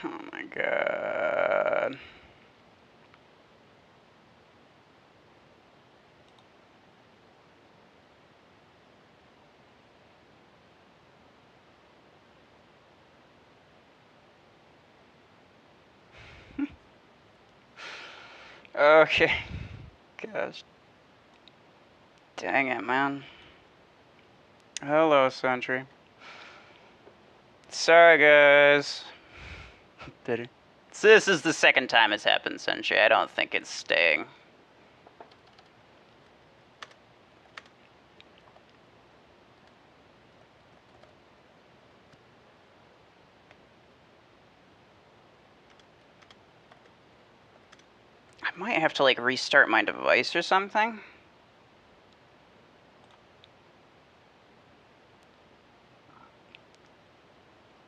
Oh my god. Okay. Gosh. Dang it, man. Hello, Sentry. Sorry, guys. Did it? So this is the second time it's happened, Sentry. I don't think it's staying. I might have to, like, restart my device or something.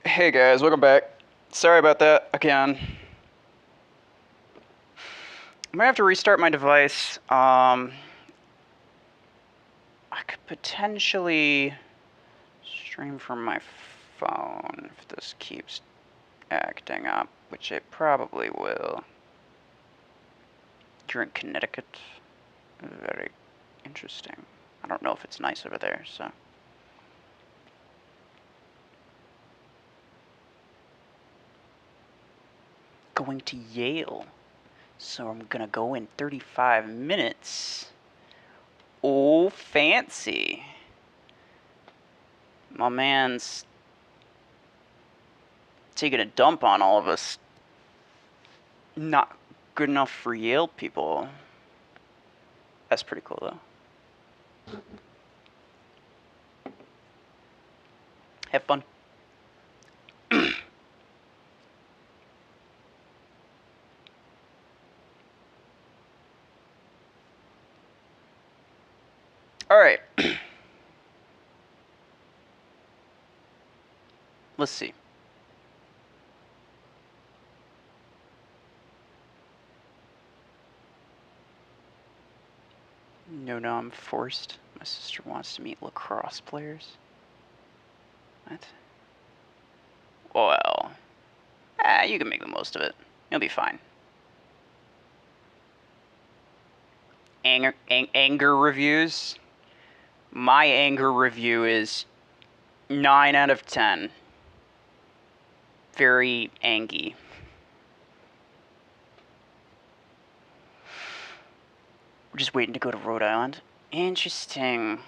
Hey guys, welcome back. Sorry about that again. I'm gonna have to restart my device. I could potentially stream from my phone if this keeps acting up, which it probably will. You're in Connecticut. Very interesting. I don't know if it's nice over there, so. Going to Yale. So I'm gonna go in 35 minutes. Oh, fancy. My man's taking a dump on all of us. Not good enough for Yale people. That's pretty cool, though. Have fun. Alright. Let's see. No, I'm forced. My sister wants to meet lacrosse players. What? Well, you can make the most of it. You'll be fine. Anger reviews. My anger review is 9 out of 10. Very angy. We're just waiting to go to Rhode Island. Interesting.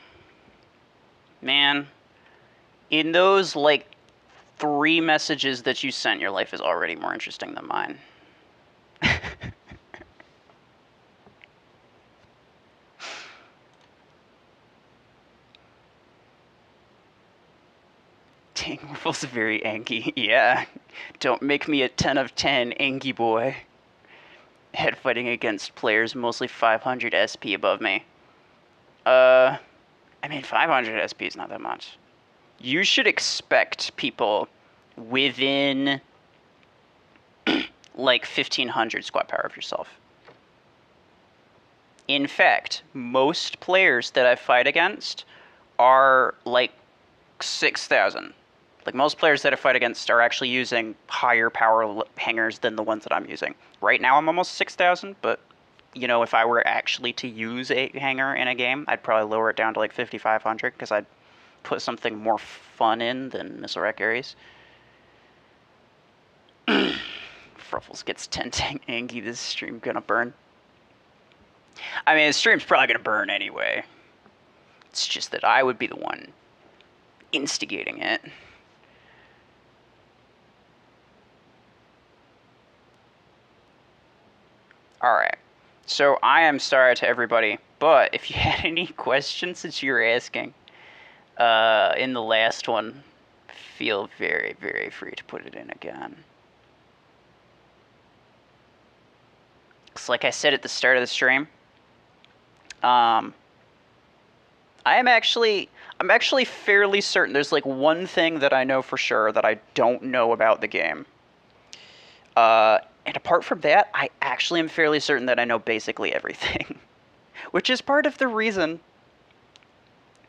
Man, in those, like, 3 messages that you sent, your life is already more interesting than mine. Dang, Wolf's very angy. Yeah. Don't make me a 10 of 10 angy boy. Head fighting against players mostly 500 SP above me. I mean, 500 SP is not that much. You should expect people within, like, 1500 squad power of yourself. In fact, most players that I fight against are, like, 6,000. Like, most players that I fight against are actually using higher power hangers than the ones that I'm using. Right now I'm almost 6,000, but, you know, if I were actually to use a hanger in a game, I'd probably lower it down to, like, 5,500, because I'd put something more fun in than Missile Rack Ares. Fruffles gets 10 angy. This stream gonna burn. I mean, the stream's probably gonna burn anyway. It's just that I would be the one instigating it. Alright. So I am sorry to everybody, but if you had any questions that you were asking in the last one, feel very, very free to put it in again. Because like I said at the start of the stream, I'm actually fairly certain there's like one thing that I know for sure that I don't know about the game. And apart from that, I actually am fairly certain that I know basically everything. Which is part of the reason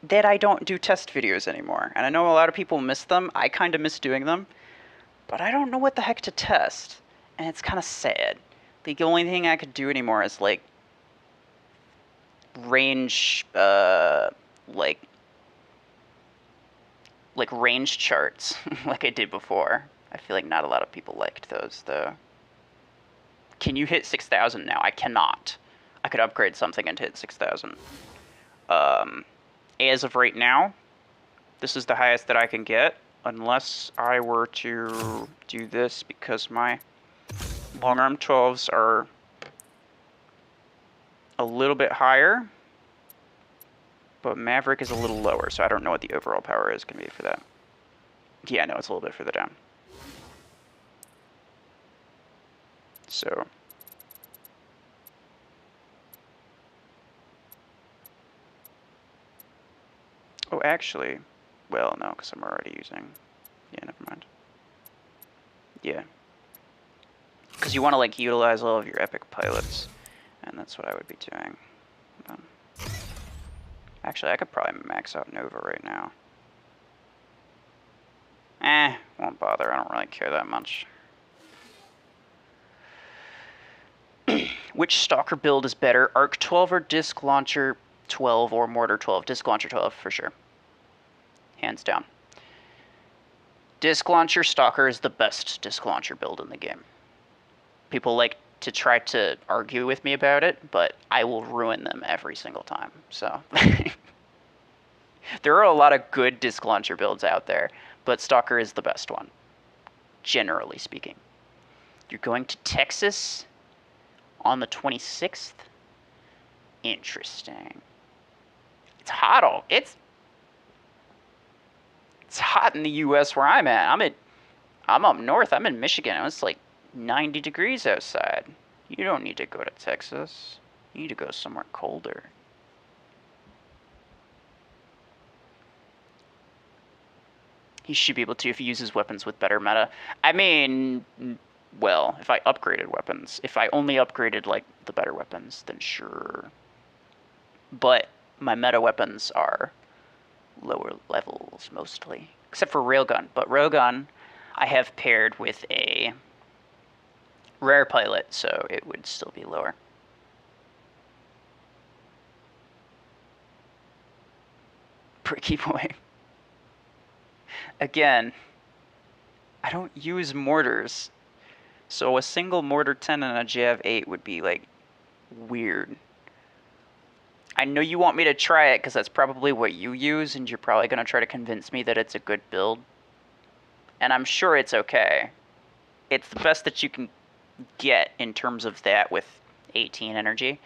that I don't do test videos anymore. And I know a lot of people miss them. I kind of miss doing them. but I don't know what the heck to test, and it's kind of sad. The only thing I could do anymore is like range, like range charts, like I did before. I feel like not a lot of people liked those though. Can you hit 6,000 now? I cannot. I could upgrade something and hit 6,000. As of right now, this is the highest that I can get, unless I were to do this because my long arm 12s are a little bit higher, but Maverick is a little lower, so I don't know what the overall power is going to be for that. Yeah, no, it's a little bit further down. So oh, actually, well, no, because I'm already using, yeah, never mind. Yeah. Because you want to, like, utilize all of your epic pilots, and that's what I would be doing. Actually, I could probably max out Nova right now. Won't bother, I don't really care that much. Which Stalker build is better, Arc 12 or Disc Launcher 12 or Mortar 12? Disc Launcher 12, for sure. Hands down. Disc Launcher Stalker is the best Disc Launcher build in the game. People like to try to argue with me about it, but I will ruin them every single time, so. There are a lot of good Disc Launcher builds out there, but Stalker is the best one, generally speaking. You're going to Texas on the 26th? Interesting. It's hot it's hot in the US where I'm at. I'm up north. I'm in Michigan. It's like 90 degrees outside. You don't need to go to Texas. You need to go somewhere colder. He should be able to if he uses weapons with better meta. I mean, well, if I upgraded weapons. If I only upgraded, like, the better weapons, then sure. But my meta weapons are lower levels, mostly. Except for Railgun. But Railgun, I have paired with a rare pilot, so it would still be lower. Bricky boy. Again, I don't use mortars, so a single mortar 10 and a Jav 8 would be, like, weird. I know you want me to try it because that's probably what you use, and you're probably going to try to convince me that it's a good build. And I'm sure it's okay. It's the best that you can get in terms of that with 18 energy.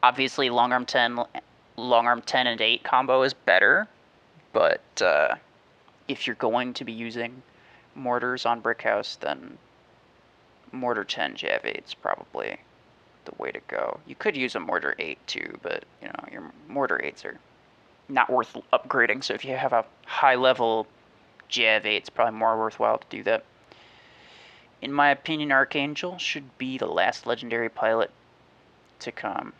Obviously, long arm 10 and 8 combo is better, but if you're going to be using mortars on Brickhouse, then mortar 10 Jav 8 is probably the way to go. You could use a mortar 8 too, but you know, your mortar 8s are not worth upgrading, so if you have a high level Jav 8, it's probably more worthwhile to do that. In my opinion, Archangel should be the last legendary pilot to come,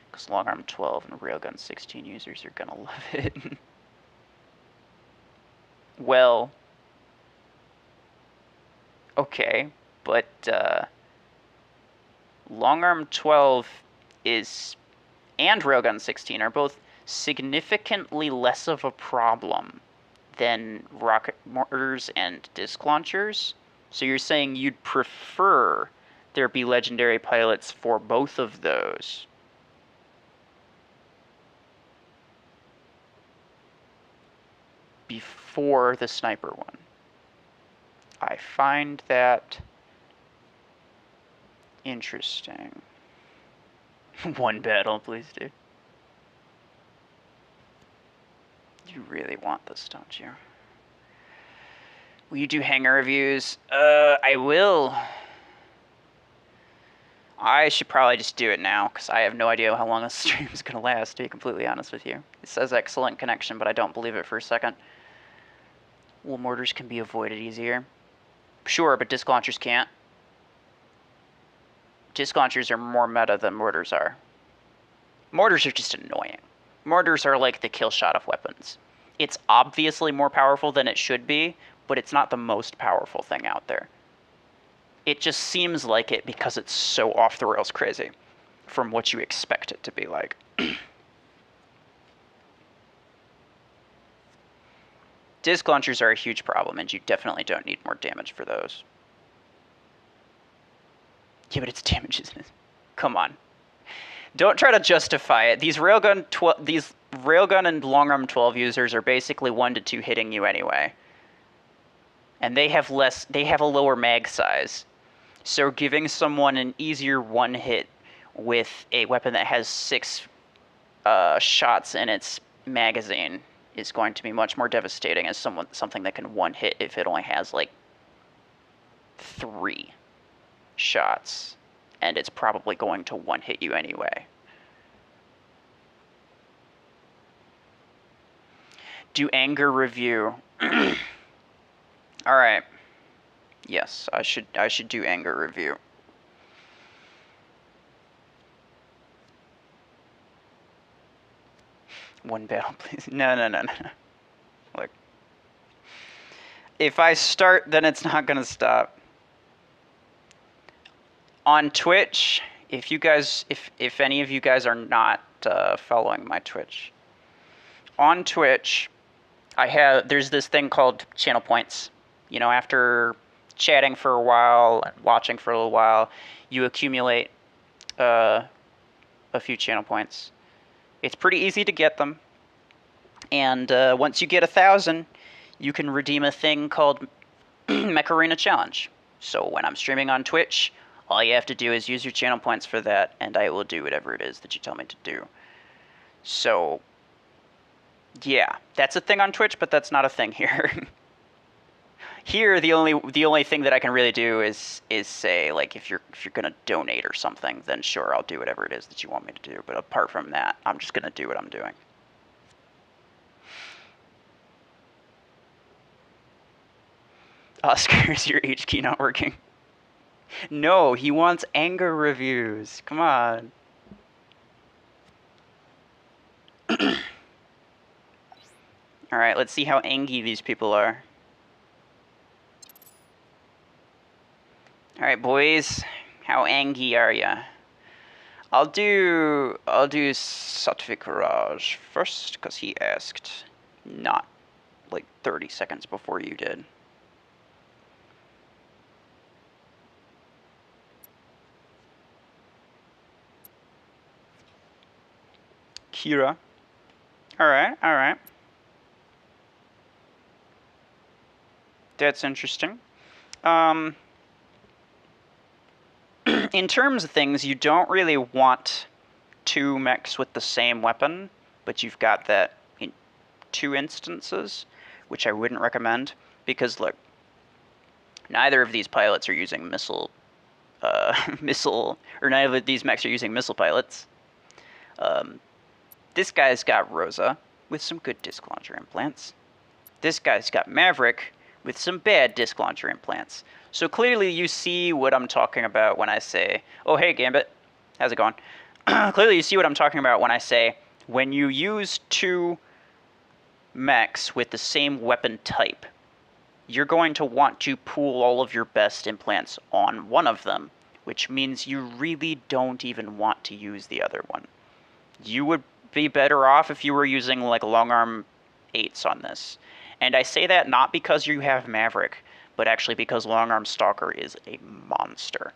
because long arm 12 and railgun 16 users are gonna love it. Well, okay, but long arm 12 is and railgun 16 are both significantly less of a problem than rocket mortars and disc launchers. So you're saying you'd prefer there be legendary pilots for both of those? Before the sniper one. I find that interesting. One battle, please, dude. You really want this, don't you? Will you do hangar reviews? I will. I should probably just do it now, because I have no idea how long this stream is going to last, to be completely honest with you. It says excellent connection, but I don't believe it for a second. Well, mortars can be avoided easier. Sure, but disc launchers can't. Disc launchers are more meta than mortars are. Mortars are just annoying. Mortars are like the kill shot of weapons. It's obviously more powerful than it should be, but it's not the most powerful thing out there. It just seems like it because it's so off the rails crazy from what you expect it to be like. Disc launchers are a huge problem, and you definitely don't need more damage for those. Yeah, but it's damage, isn't it? Come on. Don't try to justify it. These railgun and long arm 12 users are basically 1 to 2 hitting you anyway. And they have a lower mag size. So giving someone an easier one hit with a weapon that has 6 shots in its magazine is going to be much more devastating as something that can one hit if it only has like 3 shots, and it's probably going to one hit you anyway. Do anger review. All right. Yes, I should do anger review. One battle, please. No. Look. If I start, then it's not gonna stop. On Twitch, if any of you guys are not following my Twitch, on Twitch, there's this thing called channel points. You know, after chatting for a while and watching for a little while, you accumulate a few channel points. It's pretty easy to get them, and once you get 1,000, you can redeem a thing called Mech Arena Challenge. So when I'm streaming on Twitch, all you have to do is use your channel points for that, and I will do whatever it is that you tell me to do. So, yeah, that's a thing on Twitch, but that's not a thing here. Here, the only thing that I can really do is say, like, if you're gonna donate or something, then sure, I'll do whatever it is that you want me to do. But apart from that, I'm just gonna do what I'm doing. Oscar, is your H key not working? No, he wants anger reviews. Come on. Alright, let's see how angry these people are. Alright, boys. How angry are ya? I'll do Satvik Raj first, because he asked not like 30 seconds before you did. Kira. Alright. That's interesting. In terms of things, you don't really want 2 mechs with the same weapon, but you've got that in 2 instances, which I wouldn't recommend, because look, neither of these pilots are using neither of these mechs are using missile pilots. This guy's got Rosa with some good disc launcher implants. This guy's got Maverick with some bad disc launcher implants. So clearly you see what I'm talking about when I say, oh hey Gambit, how's it going? Clearly you see what I'm talking about when I say, when you use 2 mechs with the same weapon type, you're going to want to pool all of your best implants on one of them, which means you really don't even want to use the other one. You would be better off if you were using like long arm 8s on this. And I say that not because you have Maverick, but actually because long arm Stalker is a monster.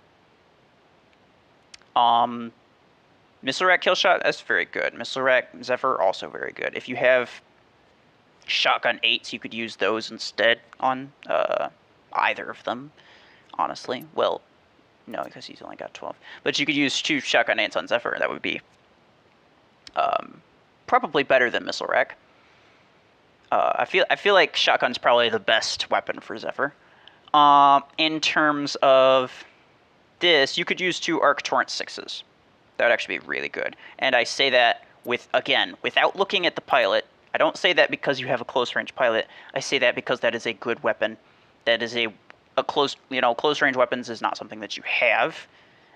Missile Rack Killshot, that's very good. Missile Rack Zephyr, also very good. If you have Shotgun 8s, you could use those instead on either of them, honestly. Well, no, because he's only got 12. But you could use 2 Shotgun 8s on Zephyr, that would be probably better than Missile Rack. I feel like Shotgun's probably the best weapon for Zephyr. In terms of this, you could use 2 Arc Torrent 6s. That would actually be really good. And I say that without looking at the pilot. I don't say that because you have a close range pilot. I say that because that is a good weapon. That is a close range weapons is not something that you have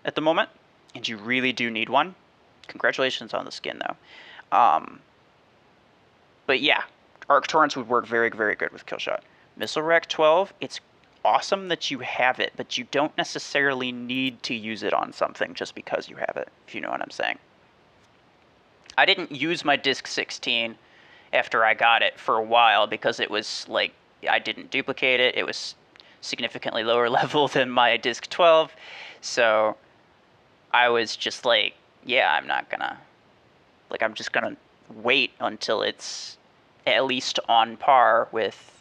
at the moment, and you really do need one. Congratulations on the skin though. But yeah, Arc Torrents would work very, very good with Killshot. Missile Rack 12, it's awesome that you have it, but you don't necessarily need to use it on something just because you have it, if you know what I'm saying. I didn't use my Disc 16 after I got it for a while because it was like, I didn't duplicate it. It was significantly lower level than my Disc 12. So I was just like, yeah, I'm just gonna wait until it's at least on par with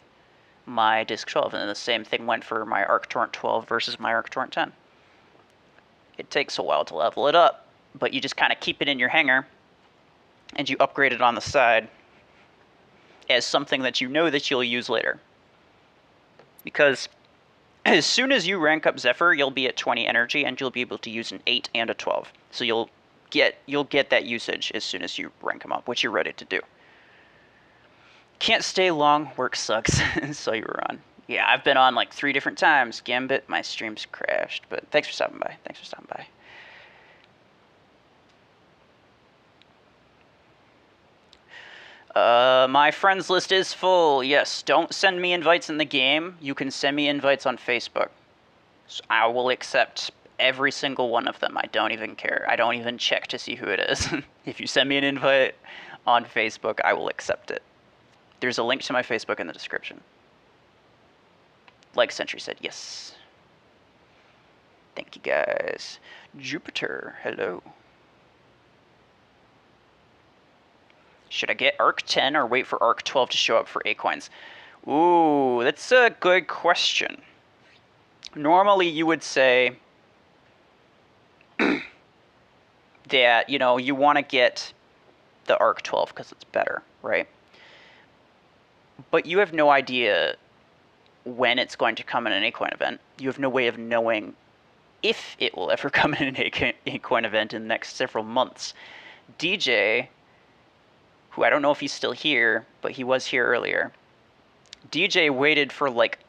my Disc 12. And the same thing went for my ArcTorrent 12 versus my ArcTorrent 10. It takes a while to level it up, but you just kind of keep it in your hangar and you upgrade it on the side as something that you know that you'll use later. Because as soon as you rank up Zephyr, you'll be at 20 energy and you'll be able to use an 8 and a 12. So you'll get that usage as soon as you rank them up, which you're ready to do. Can't stay long, work sucks. So you were on. Yeah, I've been on like 3 different times. Gambit, my stream's crashed, but thanks for stopping by. My friends list is full. Yes, don't send me invites in the game. You can send me invites on Facebook. So I will accept every single one of them. I don't even care. I don't even check to see who it is. If you send me an invite on Facebook, I will accept it. There's a link to my Facebook in the description. Like Sentry said, yes. Thank you guys. Jupiter, hello. Should I get Arc 10 or wait for Arc 12 to show up for A-Coins? Ooh, that's a good question. Normally you would say that, you know, you want to get the Arc 12 because it's better, right? But you have no idea when it's going to come in an A-Coin event. You have no way of knowing if it will ever come in an A-Coin event in the next several months. DJ, who I don't know if he's still here, but he was here earlier. DJ waited for like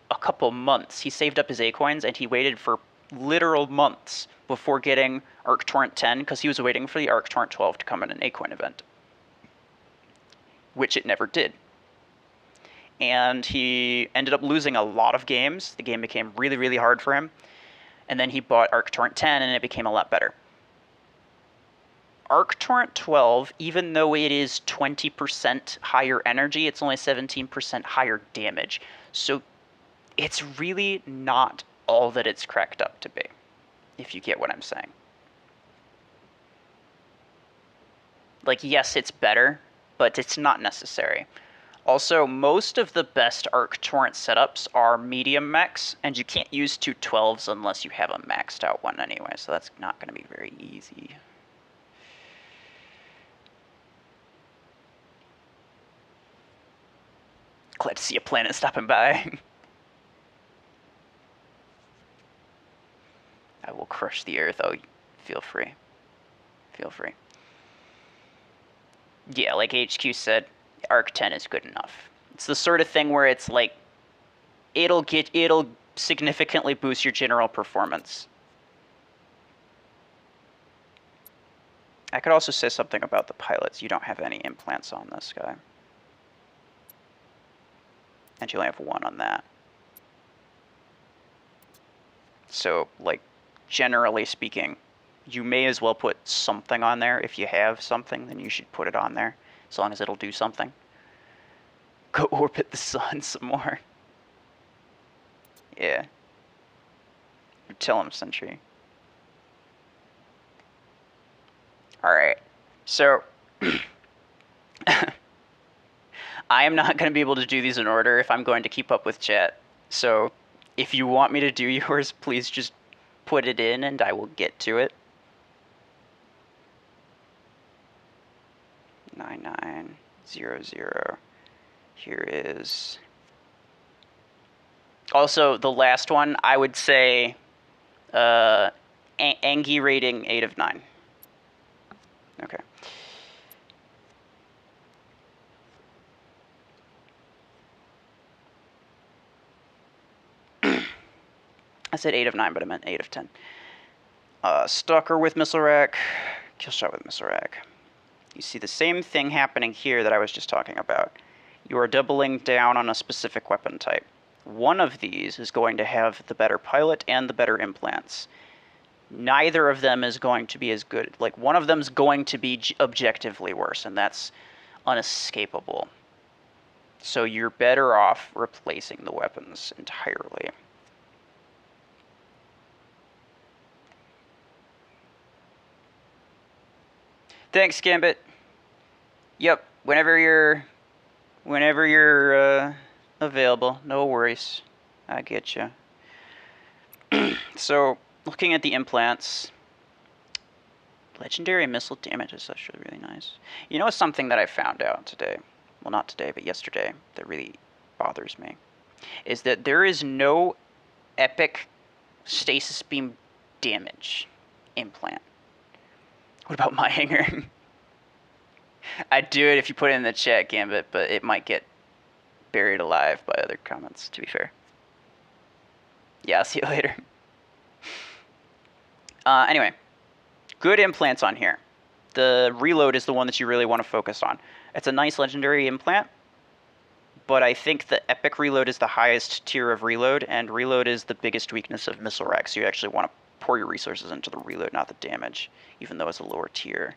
a couple months. He saved up his A-Coins and he waited for literal months before getting ArcTorrent 10 because he was waiting for the ArcTorrent 12 to come in an A-Coin event, which it never did. And he ended up losing a lot of games. The game became really, really hard for him. And then he bought ArcTorrent 10 and it became a lot better. ArcTorrent 12, even though it is 20% higher energy, it's only 17% higher damage. So it's really not all that it's cracked up to be, if you get what I'm saying. Like, yes, it's better, but it's not necessary. Also, most of the best ArcTorrent setups are medium mechs, and you can't use 2 12s unless you have a maxed out one anyway, so that's not going to be very easy. Glad to see a planet stopping by. I will crush the earth. Oh, feel free. Feel free. Yeah, like HQ said, Arc 10 is good enough. It's the sort of thing where it's like, it'll significantly boost your general performance. I could also say something about the pilots. You don't have any implants on this guy. And you only have 1 on that. So, like, generally speaking, you may as well put something on there. If you have something, then you should put it on there, as long as it'll do something. Go orbit the sun some more. Yeah. Tell him, Sentry. Alright. So, I am not going to be able to do these in order if I'm going to keep up with chat. So, if you want me to do yours, please just put it in and I will get to it. 9900. Here is... Also, the last one, I would say Angie rating 8 of 9. Okay. I said 8 of 9, but I meant 8 of 10. Stalker with missile rack, Killshot with missile rack. You see the same thing happening here that I was just talking about. You are doubling down on a specific weapon type. One of these is going to have the better pilot and the better implants. Neither of them is going to be as good. Like, one of them's going to be objectively worse, and that's unescapable. So you're better off replacing the weapons entirely. Thanks, Gambit. Yep, whenever you're available, no worries. I get you. So, looking at the implants, legendary missile damage is actually really nice. You know something that I found out today? Well, not today, but yesterday, that really bothers me, is that there is no epic stasis beam damage implant. What about my hanger? I'd do it if you put it in the chat, Gambit, but it might get buried alive by other comments, to be fair. Yeah, I'll see you later. Anyway, good implants on here. The reload is the one that you really want to focus on. It's a nice legendary implant, but I think the epic reload is the highest tier of reload, and reload is the biggest weakness of missile rack, so you actually want to pour your resources into the reload, not the damage, even though it's a lower tier.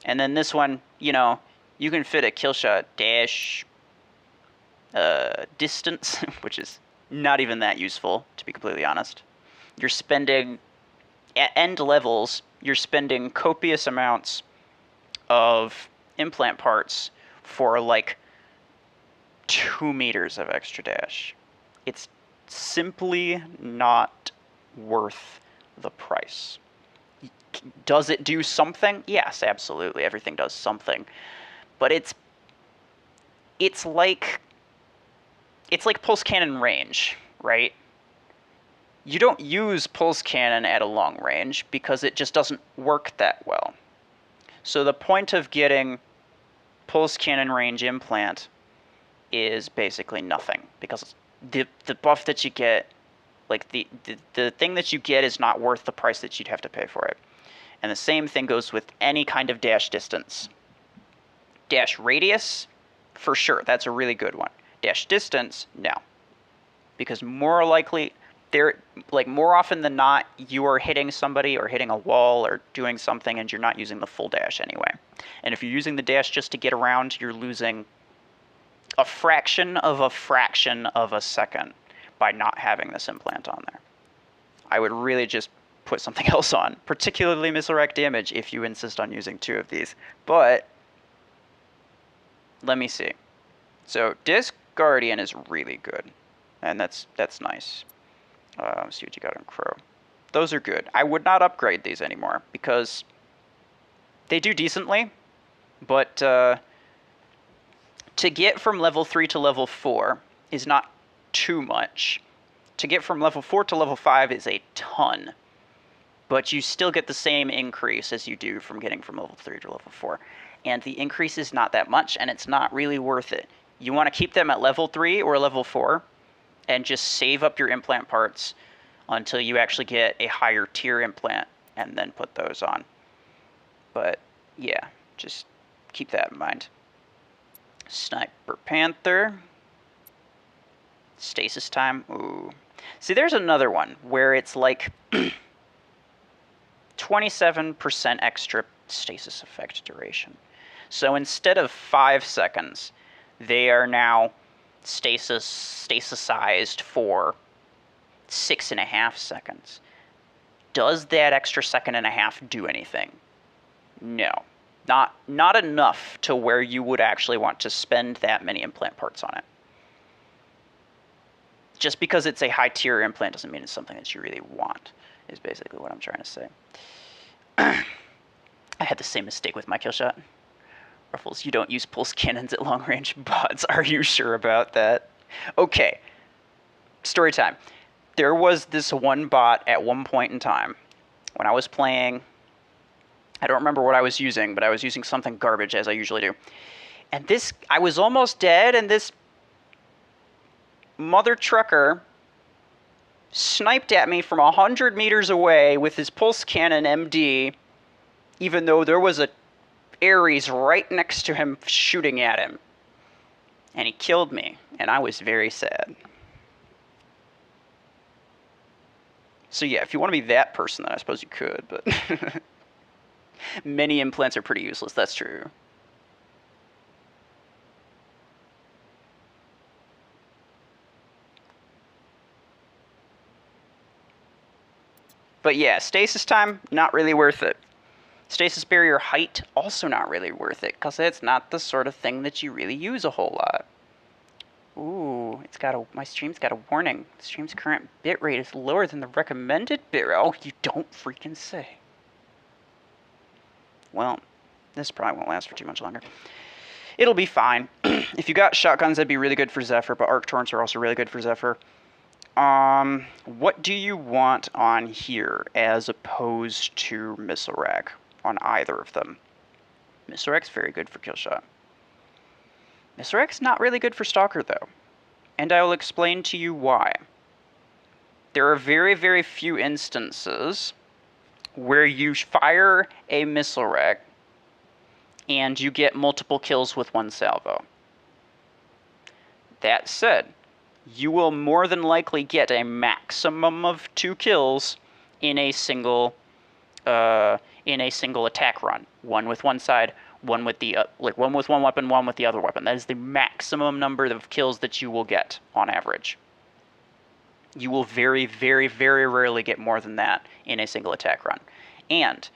And then this one, you know, you can fit a killshot dash distance, which is not even that useful, to be completely honest. You're spending, at end levels, you're spending copious amounts of implant parts for like 2 meters of extra dash. It's simply not worth the price. Does it do something? Yes, absolutely. Everything does something. But it's like pulse cannon range, right? You don't use pulse cannon at a long range because it just doesn't work that well. So the point of getting pulse cannon range implant is basically nothing, because the buff that you get, like the thing that you get is not worth the price that you'd have to pay for it. And the same thing goes with any kind of dash distance. Dash radius, for sure, that's a really good one. Dash distance, no. Because more likely, more often than not, you are hitting somebody or hitting a wall or doing something and you're not using the full dash anyway. And if you're using the dash just to get around, you're losing a fraction of a second by not having this implant on there. I would really just put something else on, particularly missile rack damage, if you insist on using 2 of these. But let me see. So Disc Guardian is really good, and that's nice. Let's see what you got on Crow. Those are good. I would not upgrade these anymore because they do decently, but to get from level 3 to level 4 is not too much. To get from level 4 to level 5 is a ton, but you still get the same increase as you do from getting from level 3 to level 4. And the increase is not that much, and it's not really worth it. You want to keep them at level 3 or level 4, and just save up your implant parts until you actually get a higher tier implant, and then put those on. But, yeah, just keep that in mind. Sniper Panther. Stasis time. Ooh. See, there's another one where it's like 27% extra stasis effect duration. So instead of 5 seconds, they are now stasisized for 6.5 seconds. Does that extra 1.5 do anything? No. Not enough to where you would actually want to spend that many implant parts on it. Just because it's a high tier implant doesn't mean it's something that you really want, is basically what I'm trying to say. I had the same mistake with my killshot. Ruffles, you don't use pulse cannons at long range bots. Are you sure about that? Okay. Story time. There was this one bot at one point in time when I was playing. I don't remember what I was using, but I was using something garbage, as I usually do. And I was almost dead, and this mother trucker sniped at me from 100 meters away with his pulse cannon MD, even though there was a Ares right next to him shooting at him. And he killed me, and I was very sad. So yeah, if you want to be that person, then I suppose you could, but many implants are pretty useless, that's true. But yeah, stasis time, not really worth it. Stasis barrier height, also not really worth it, because it's not the sort of thing that you really use a whole lot. Ooh, my stream's got a warning. The stream's current bitrate is lower than the recommended bitrate. Oh, you don't freaking say. Well, this probably won't last for too much longer. It'll be fine. If you got shotguns, that'd be really good for Zephyr, but Arc Torrents are also really good for Zephyr. What do you want on here as opposed to Missile Rack on either of them? Missile Rack's very good for Killshot. Missile Rack's not really good for Stalker, though. And I will explain to you why. There are very, very few instances where you fire a Missile Rack and you get multiple kills with one salvo. That said, you will more than likely get a maximum of 2 kills in a single attack run. One with one side, one with the one with one weapon, one with the other weapon. That is the maximum number of kills that you will get on average. You will very, very, very rarely get more than that in a single attack run. And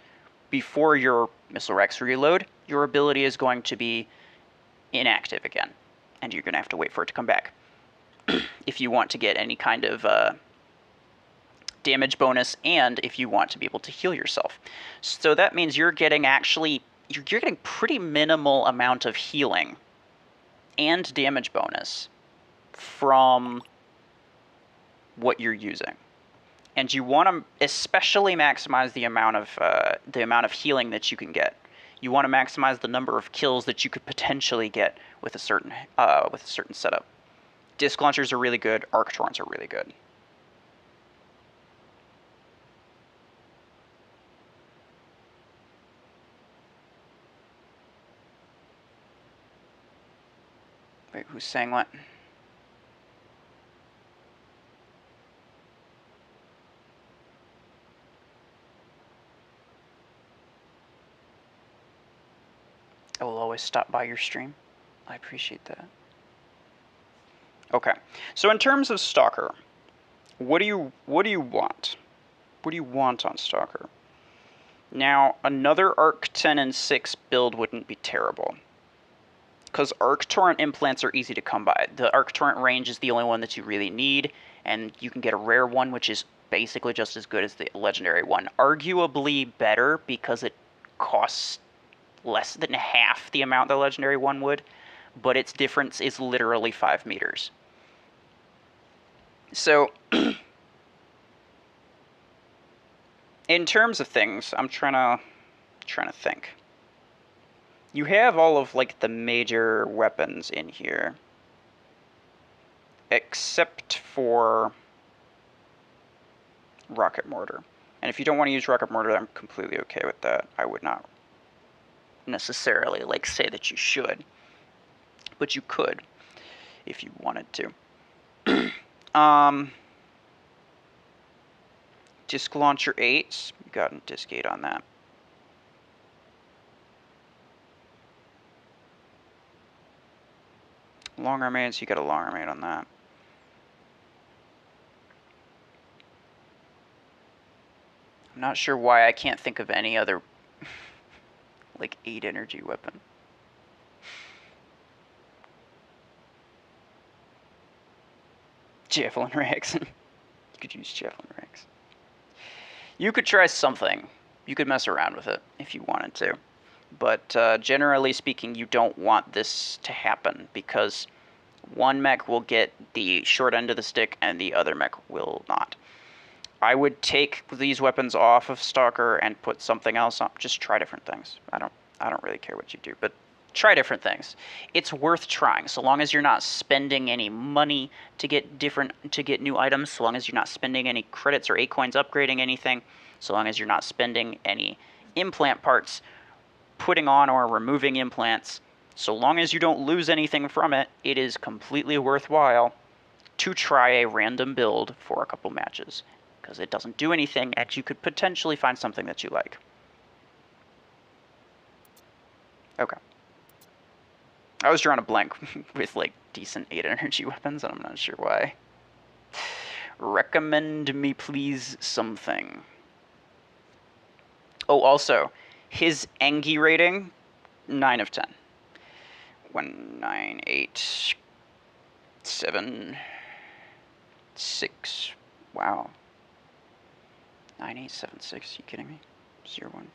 before your Missile Racks reload, your ability is going to be inactive again, and you're going to have to wait for it to come back if you want to get any kind of damage bonus, and if you want to be able to heal yourself. So that means you're getting you're getting pretty minimal amount of healing and damage bonus from what you're using. And you want to especially maximize the amount of healing that you can get. You want to maximize the number of kills that you could potentially get with a certain setup. Disc launchers are really good. Arc Torrents are really good. Wait, who's saying what? I will always stop by your stream. I appreciate that. Okay, so in terms of Stalker, what do you want? What do you want on Stalker? Now, another Arc 10 and 6 build wouldn't be terrible, because Arc Torrent implants are easy to come by. The Arc Torrent range is the only one that you really need, and you can get a rare one, which is basically just as good as the legendary one. Arguably better, because it costs less than half the amount the legendary one would, but its difference is literally 5 meters. So, in terms of things, I'm trying to think. You have all of like the major weapons in here, except for Rocket Mortar. And if you don't want to use Rocket Mortar, I'm completely okay with that. I would not necessarily like say that you should, but you could if you wanted to. Disc Launcher 8s, you got a Disc 8 on that. Long Arm 8s, you got a Long Arm 8 on that. I'm not sure why I can't think of any other like 8 energy weapon. Javelin Racks. You could use Javelin Racks. You could try something. You could mess around with it if you wanted to. But generally speaking, you don't want this to happen, because one mech will get the short end of the stick and the other mech will not. I would take these weapons off of Stalker and put something else on. Just try different things. I don't really care what you do, but try different things. It's worth trying, so long as you're not spending any money to get new items, so long as you're not spending any credits or Acoins upgrading anything, so long as you're not spending any implant parts, putting on or removing implants. So long as you don't lose anything from it, it is completely worthwhile to try a random build for a couple matches, because it doesn't do anything and you could potentially find something that you like. Okay. I was drawing a blank with like decent 8 energy weapons, and I'm not sure why. Recommend me please something. Oh, also, his Engi rating, 9 of 10. 1, 9, 8, 7, 6. Wow. 9, 8, 7, 6. You kidding me? 0, 1.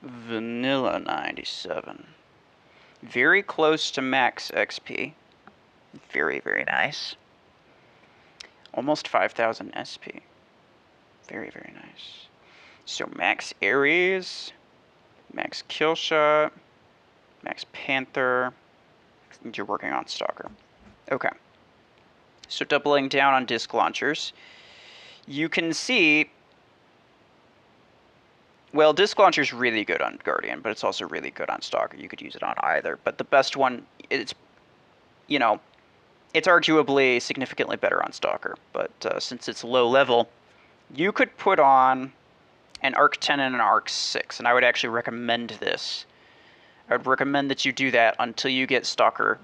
Vanilla 97. Very close to max XP. Very, very nice. Almost 5,000 SP. Very, very nice. So max Ares, max Killshot, max Panther. You're working on Stalker. Okay. So doubling down on disc launchers, you can see. Well, disc launcher is really good on Guardian, but it's also really good on Stalker. You could use it on either, but the best one, it's, you know, it's arguably significantly better on Stalker. But since it's low level, you could put on an Arc 10 and an Arc 6, and I would actually recommend this. I would recommend that you do that until you get Stalker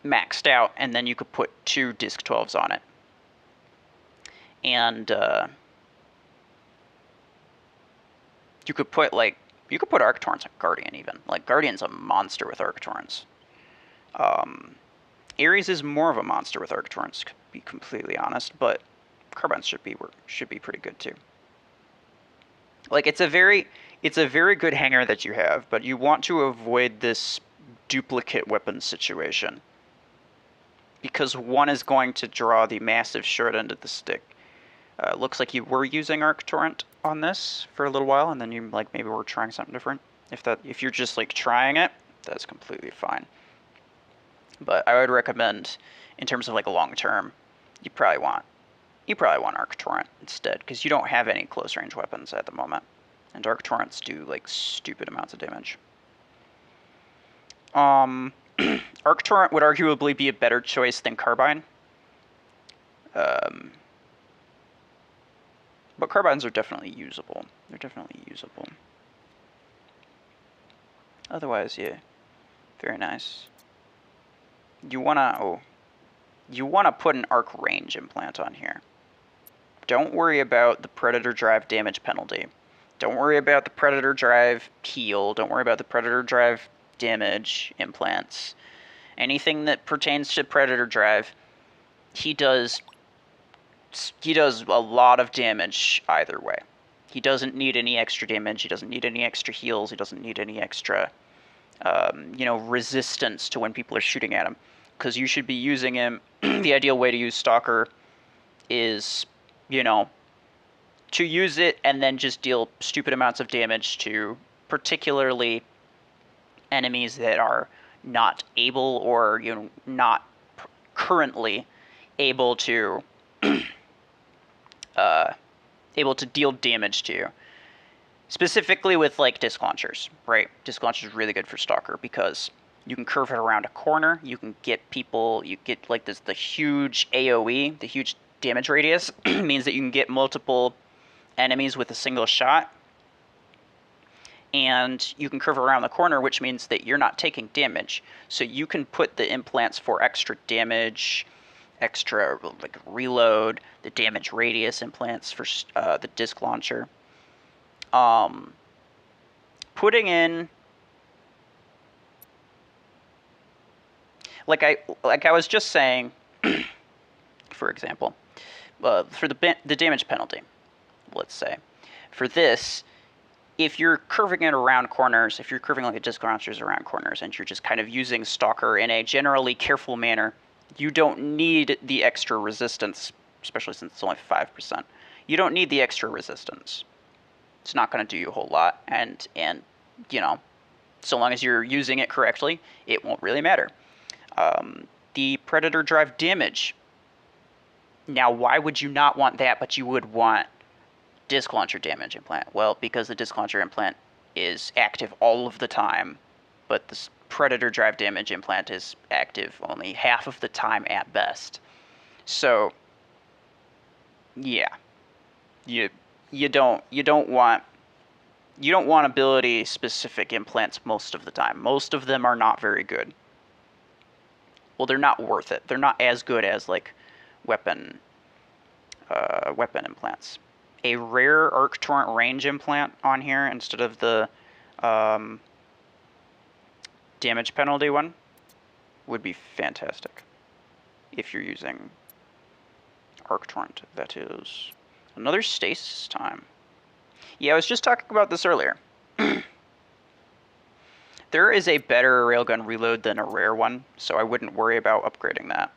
maxed out, and then you could put 2 Disc 12s on it. And you could put Arc Torrents on Guardian even. Like, Guardian's a monster with Arc Torrents. Ares is more of a monster with Arc Torrents, to be completely honest, but Carbines should be pretty good too. Like, it's a very good hanger that you have, but you want to avoid this duplicate weapon situation, because one is going to draw the massive short end of the stick. Looks like you were using Arc Torrent on this for a little while, and then you maybe were trying something different. If you're just trying it, that's completely fine. But I would recommend, in terms of long term, you probably want Arc Torrent instead, because you don't have any close range weapons at the moment, and Arc Torrents do stupid amounts of damage. Arc Torrent would arguably be a better choice than Carbine. But Carbines are definitely usable. They're definitely usable. Otherwise, yeah, very nice. You wanna put an arc range implant on here. Don't worry about the Predator Drive damage penalty. Don't worry about the Predator Drive heal. Don't worry about the Predator Drive damage implants. Anything that pertains to Predator Drive, he does a lot of damage either way. He doesn't need any extra damage. He doesn't need any extra heals. He doesn't need any extra, resistance to when people are shooting at him. Because you should be using him. The ideal way to use Stalker is, to use it and then just deal stupid amounts of damage to particularly enemies that are not able or not currently able to deal damage to you. Specifically with disc launchers, right? Disc launcher is really good for Stalker because you can curve it around a corner. You can get people. You get the huge AOE, the huge damage radius means that you can get multiple enemies with a single shot. And you can curve around the corner, which means that you're not taking damage. So you can put the implants for extra damage, extra reload, the damage radius implants for the disc launcher. Putting in, like I was just saying, for example, for the damage penalty, let's say, for this, if you're curving it around corners, if you're curving the disc launchers around corners, and you're just kind of using Stalker in a generally careful manner, you don't need the extra resistance, especially since it's only 5%. You don't need the extra resistance. It's not going to do you a whole lot, and so long as you're using it correctly, it won't really matter. The Predator Drive damage. Now, why would you not want that, but you would want disc launcher damage implant? Well, because the disc launcher implant is active all of the time, but the Predator Drive Damage implant is active only half of the time at best. So, yeah, you you don't want ability specific implants most of the time. Most of them are not very good. Well, they're not worth it. They're not as good as like weapon implants. A rare Arc Torrent range implant on here instead of the damage penalty one would be fantastic if you're using Arc Torrent. That is another stasis time. Yeah, I was just talking about this earlier. There is a better railgun reload than a rare one, so I wouldn't worry about upgrading that.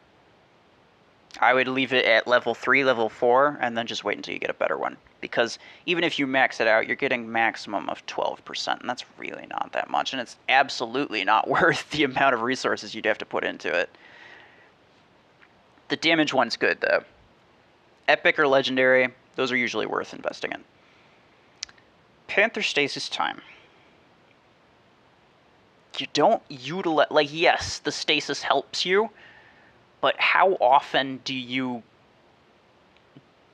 I would leave it at level 3, level 4, and then just wait until you get a better one. Because even if you max it out, you're getting maximum of 12%, and that's really not that much, and it's absolutely not worth the amount of resources you'd have to put into it. The damage one's good, though. Epic or Legendary, those are usually worth investing in. Panther Stasis time. You don't utilize... Like, yes, the stasis helps you, but how often do you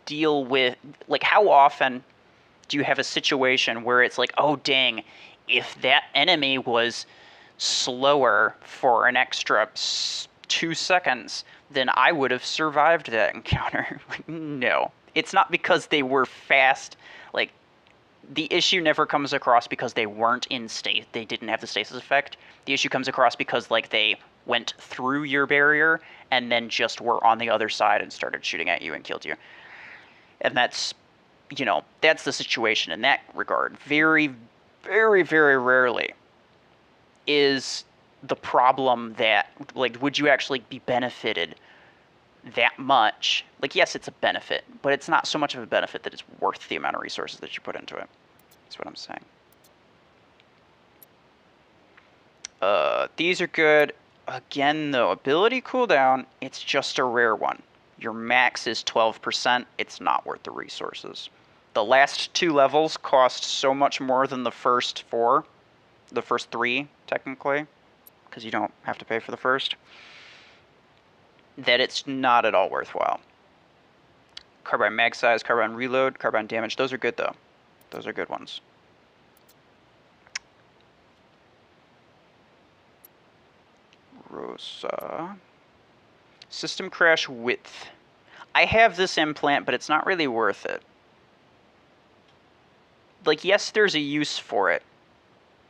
deal with... Like, how often do you have a situation where it's like, oh, dang, if that enemy was slower for an extra 2 seconds, then I would have survived that encounter. No. It's not because they were fast. Like, the issue never comes across because they weren't in state. They didn't have the stasis effect. The issue comes across because, like, they went through your barrier and then just were on the other side and started shooting at you and killed you. And that's, you know, that's the situation in that regard. Very, very, very rarely is the problem that, like, would you actually be benefited that much? Like, yes, it's a benefit, but it's not so much of a benefit that it's worth the amount of resources that you put into it. That's what I'm saying. These are good. Again, though, ability cooldown, it's just a rare one. Your max is 12%. It's not worth the resources. The last 2 levels cost so much more than the first 4. The first 3, technically, because you don't have to pay for the first, that it's not at all worthwhile. Carbine mag size, carbine reload, carbine damage, those are good, though. Those are good ones. Rosa. System crash width. I have this implant, but it's not really worth it. Like, yes, there's a use for it,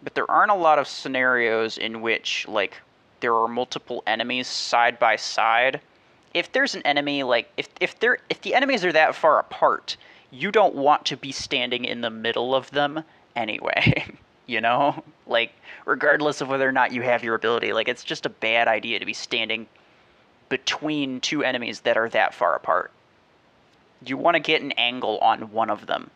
but there aren't a lot of scenarios in which, like, there are multiple enemies side by side. If there's an enemy, like, if the enemies are that far apart, you don't want to be standing in the middle of them anyway. You know? Like, regardless of whether or not you have your ability, like, it's just a bad idea to be standing between 2 enemies that are that far apart. You want to get an angle on one of them,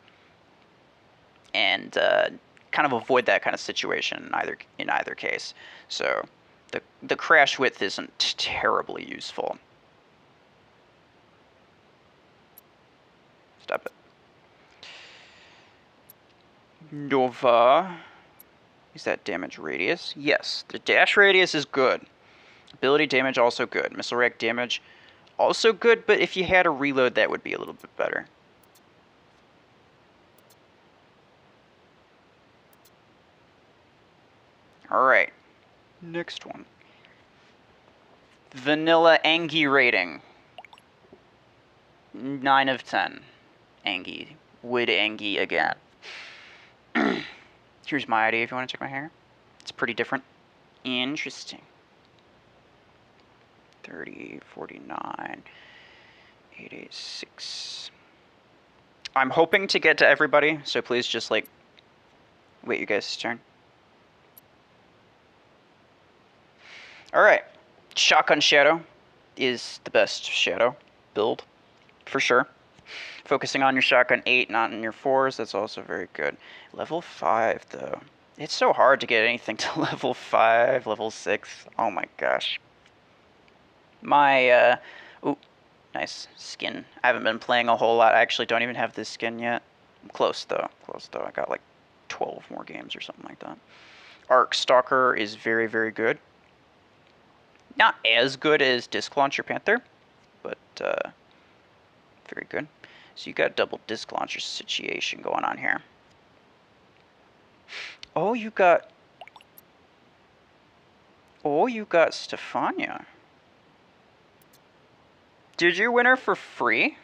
and kind of avoid that kind of situation in either case. So the crash width isn't terribly useful. Stop it. Nova. Is that damage radius? Yes, the dash radius is good. Ability damage also good. Missile rack damage also good, but if you had a reload, that would be a little bit better. Alright, next one. Vanilla Angie rating. 9 of 10. Angie. Would Angie again. Here's my ID if you want to check my hair. It's pretty different. Interesting. 30, 49, 86. I'm hoping to get to everybody, so please just, like, wait your guys' turn. Alright. Shotgun Shadow is the best Shadow build, for sure. Focusing on your shotgun 8, not on your 4s, that's also very good. Level 5, though. It's so hard to get anything to level 5, level 6. Oh my gosh. My, ooh, nice skin. I haven't been playing a whole lot. I actually don't even have this skin yet. I'm close, though. Close, though. I got, like, 12 more games or something like that. Arc Stalker is very, very good. Not as good as Disc Launcher Panther, but very good. So you got a double Disc Launcher situation going on here. Oh, you got Stefania. Did you win her for free?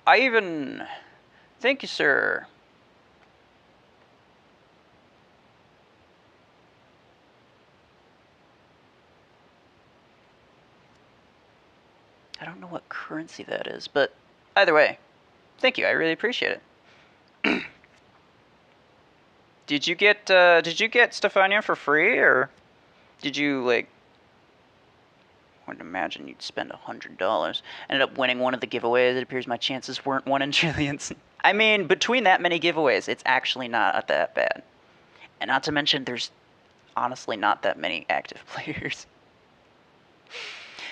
Thank you, sir. I don't know what currency that is, but either way, thank you. I really appreciate it. Did you get Stefania for free, or did you like? I wouldn't imagine you'd spend $100. Ended up winning one of the giveaways. It appears my chances weren't 1 in trillions. I mean, between that many giveaways, it's actually not that bad. And not to mention, there's honestly not that many active players.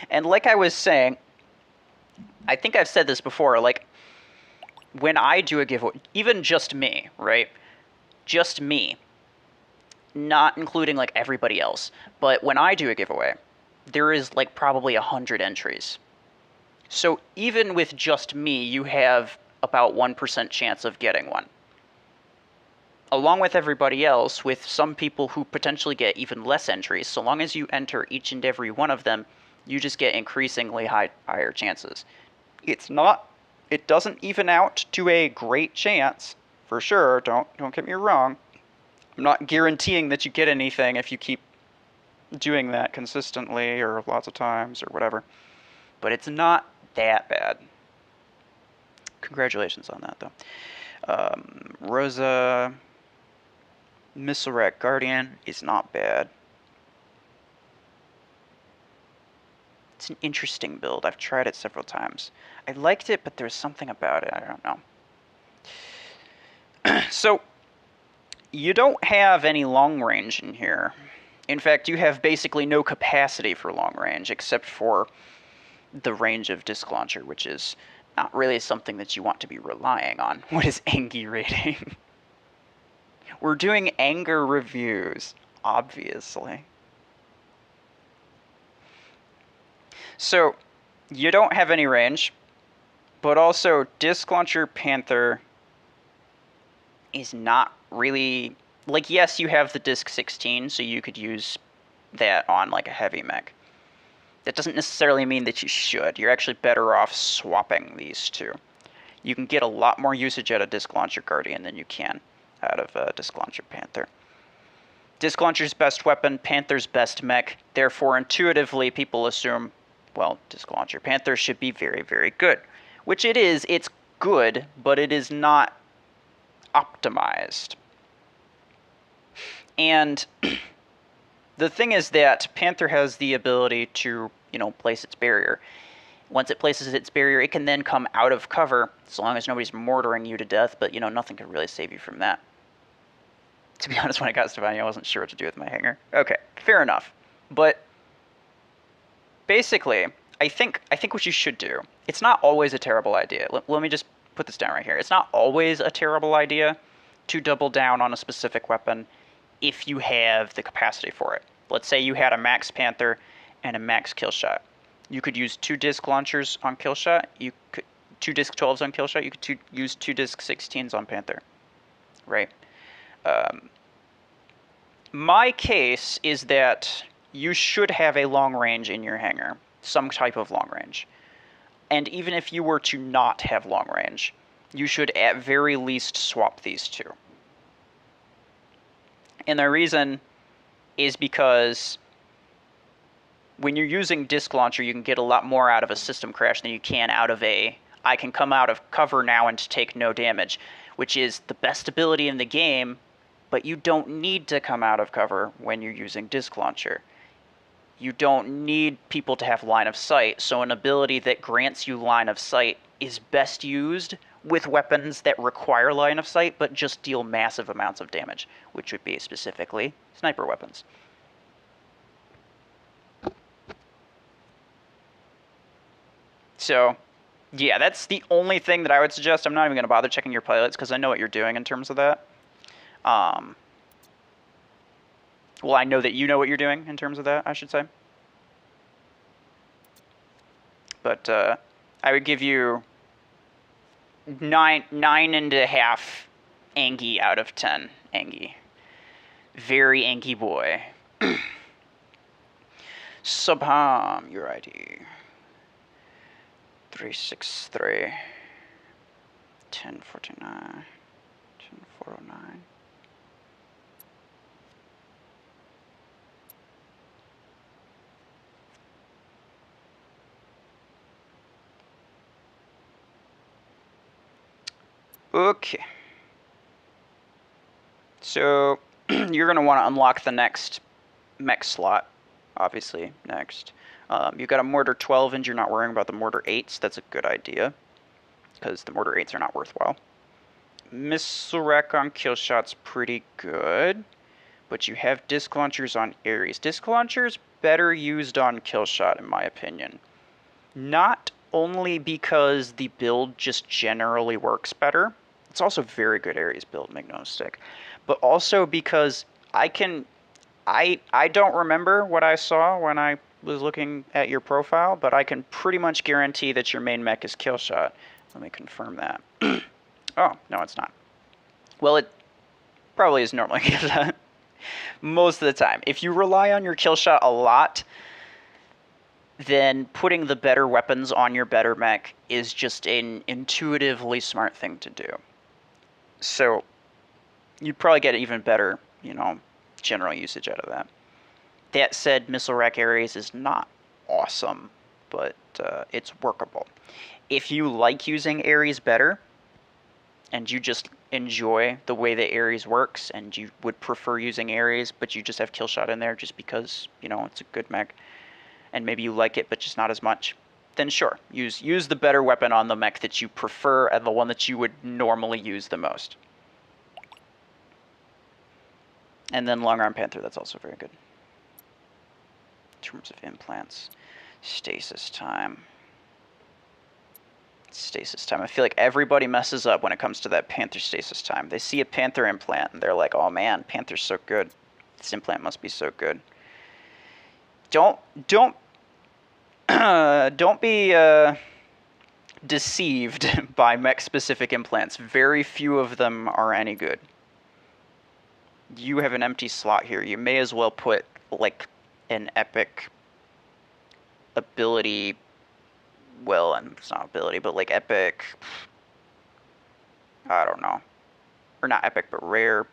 And like I was saying, I think I've said this before, like, when I do a giveaway, even just me, right? Just me. Not including, like, everybody else. But when I do a giveaway, there is, like, probably 100 entries. So even with just me, you have about 1% chance of getting one. Along with everybody else, with some people who potentially get even less entries, so long as you enter each and every one of them, you just get increasingly higher chances. It doesn't even out to a great chance, for sure, don't get me wrong. I'm not guaranteeing that you get anything if you keep doing that consistently or lots of times or whatever. But it's not that bad. Congratulations on that, though. Rosa Missile Rack Guardian is not bad. It's an interesting build. I've tried it several times. I liked it, but there's something about it. I don't know. So, you don't have any long range in here. In fact, you have basically no capacity for long range, except for the range of Disc Launcher, which is not really something that you want to be relying on. What is Angie rating? We're doing anger reviews, obviously. So, you don't have any range, but also Disc Launcher Panther is not really... Like, yes, you have the Disc 16, so you could use that on, like, a heavy mech. That doesn't necessarily mean that you should. You're actually better off swapping these two. You can get a lot more usage out of Disc Launcher Guardian than you can out of Disc Launcher Panther. Disc Launcher's best weapon, Panther's best mech. Therefore, intuitively, people assume, well, Disc Launcher Panther should be very, very good. Which it is. It's good, but it is not optimized. And the thing is that Panther has the ability to, place its barrier. Once it places its barrier, it can then come out of cover, as long as nobody's mortaring you to death, but, nothing can really save you from that. To be honest, when I got Stefania, I wasn't sure what to do with my hanger. Okay, fair enough. But basically, I think what you should do, it's not always a terrible idea. Let me just put this down right here. It's not always a terrible idea to double down on a specific weapon if you have the capacity for it. Let's say you had a max Panther and a max Killshot. You could use 2 disc launchers on Killshot. You could 2 disc 12s on Killshot. You could use 2 disc 16s on Panther. Right? My case is that you should have a long range in your hanger. Some type of long range. And even if you were to not have long range, you should at very least swap these two. And the reason is because when you're using Disc Launcher, you can get a lot more out of a system crash than you can out of I can come out of cover now and take no damage, which is the best ability in the game, but you don't need to come out of cover when you're using Disc Launcher. You don't need people to have line of sight, so an ability that grants you line of sight is best used with weapons that require line of sight but just deal massive amounts of damage, which would be specifically sniper weapons. So, Yeah, that's the only thing that I would suggest. I'm not even going to bother checking your pilots because I know what you're doing in terms of that. Um, well, I know that you know what you're doing in terms of that, I should say. But I would give you nine and a half Angie out of 10. Angie. Very Angie boy. Subham, your ID. 363 1049 10409. Okay. So you're going to want to unlock the next mech slot, obviously, next. You've got a Mortar 12 and you're not worrying about the Mortar 8s. That's a good idea, because the Mortar 8s are not worthwhile. Missile Rack on Killshot's pretty good, but you have disc launchers on Ares. Disc launchers better used on Killshot, in my opinion. Not only because the build just generally works better, it's also very good Ares build, make no mistake, but also because I don't remember what I saw when I was looking at your profile, but I can pretty much guarantee that your main mech is Killshot. Let me confirm that. Oh, no, it's not. Well, it probably is normally Killshot. Most of the time. If you rely on your Killshot a lot, then putting the better weapons on your better mech is just an intuitively smart thing to do. So you'd probably get even better, general usage out of that. That said, Missile Rack Ares is not awesome, but it's workable. If you like using Ares better, and you just enjoy the way that Ares works, and you would prefer using Ares, but you just have Killshot in there just because, it's a good mech, and maybe you like it, but just not as much, then sure, use the better weapon on the mech that you prefer and the one that you would normally use the most. And then Long Arm Panther, that's also very good. In terms of implants, stasis time. Stasis time. I feel like everybody messes up when it comes to that Panther stasis time. They see a Panther implant and they're like, oh man, Panther's so good. This implant must be so good. Don't be deceived by mech-specific implants. Very few of them are any good. You have an empty slot here. You may as well put, like, an epic ability... Well, and it's not ability, but, like, epic... I don't know. Or not epic, but rare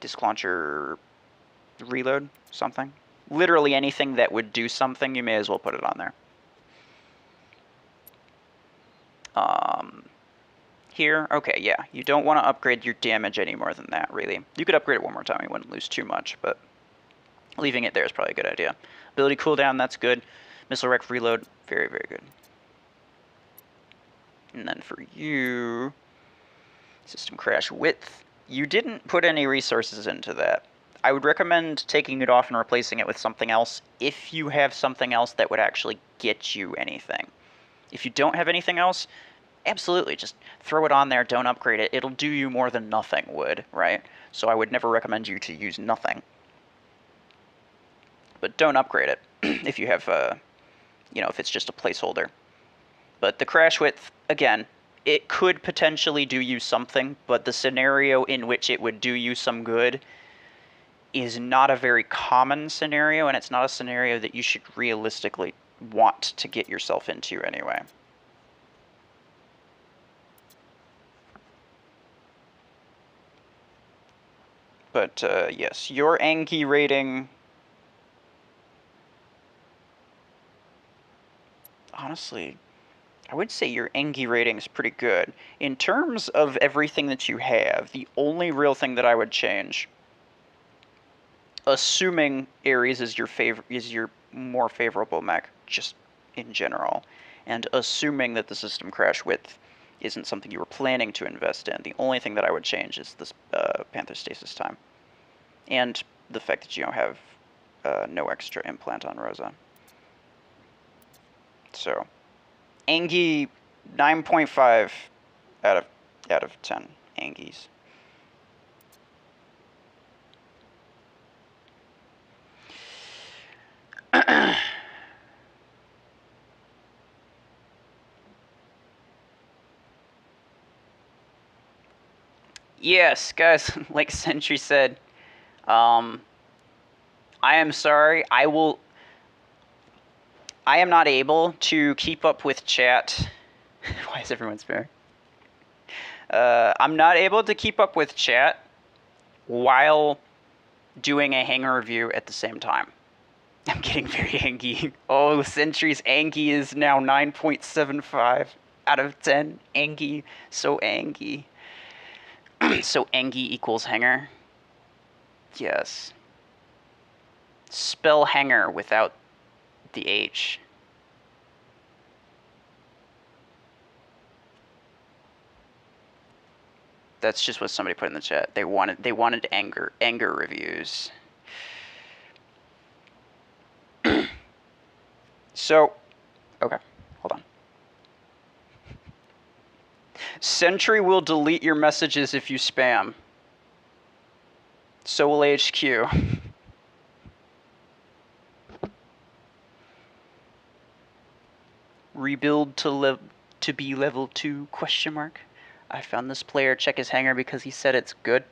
disc launcher reload something. Literally anything that would do something, you may as well put it on there. Here, okay, yeah, you don't want to upgrade your damage any more than that, really. You could upgrade it one more time, you wouldn't lose too much, but leaving it there is probably a good idea. Ability cooldown, that's good. Missile Rec reload, very, very good. And then for you, system crash width, you didn't put any resources into that. I would recommend taking it off and replacing it with something else if you have something else that would actually get you anything. If you don't have anything else, absolutely, just throw it on there, don't upgrade it. It'll do you more than nothing would, right? So I would never recommend you to use nothing. But don't upgrade it if you have, if it's just a placeholder. But the crash width, again, it could potentially do you something, but the scenario in which it would do you some good is not a very common scenario, and it's not a scenario that you should realistically want to get yourself into anyway. But, yes, your Anki rating... Honestly, I would say your Anki rating is pretty good. In terms of everything that you have, the only real thing that I would change, assuming Ares is your more favorable mech, just in general, and assuming that the system crash width isn't something you were planning to invest in, the only thing that I would change is this Panther stasis time. And the fact that you don't have no extra implant on Rosa. So, Angie 9.5 out of 10 Angies. Yes, guys, like Sentry said, I am sorry. I am not able to keep up with chat. Why is everyone sparing? I'm not able to keep up with chat while doing a hanger review at the same time. I'm getting very Angie. Oh, Sentry's Angie is now 9.75 out of 10. Angie. So Angie. So Angie equals hanger. Yes. Spell hanger without the H. That's just what somebody put in the chat. They wanted anger reviews. So, okay, hold on. Sentry will delete your messages if you spam. So will HQ. Rebuild to be level 2 question mark. I found this player, check his hanger because he said it's good.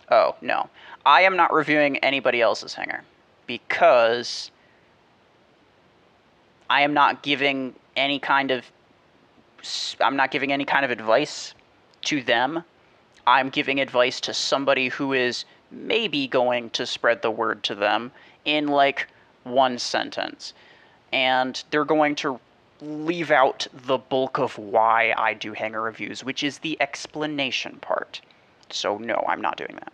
Oh, no. I am not reviewing anybody else's hanger because I am not giving any kind of advice to them. I'm giving advice to somebody who is maybe going to spread the word to them in like one sentence. And they're going to leave out the bulk of why I do hanger reviews, which is the explanation part. So no, I'm not doing that.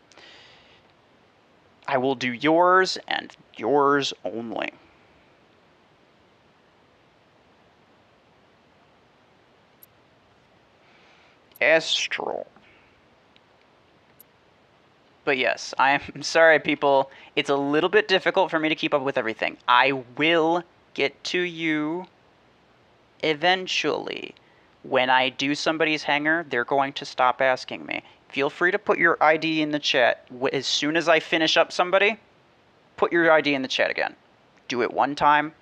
I will do yours and yours only. Astral. But yes, I am sorry, people. It's a little bit difficult for me to keep up with everything. I will get to you eventually. When I do somebody's hanger, they're going to stop asking me. Feel free to put your ID in the chat. As soon as I finish up somebody, put your ID in the chat again. Do it one time,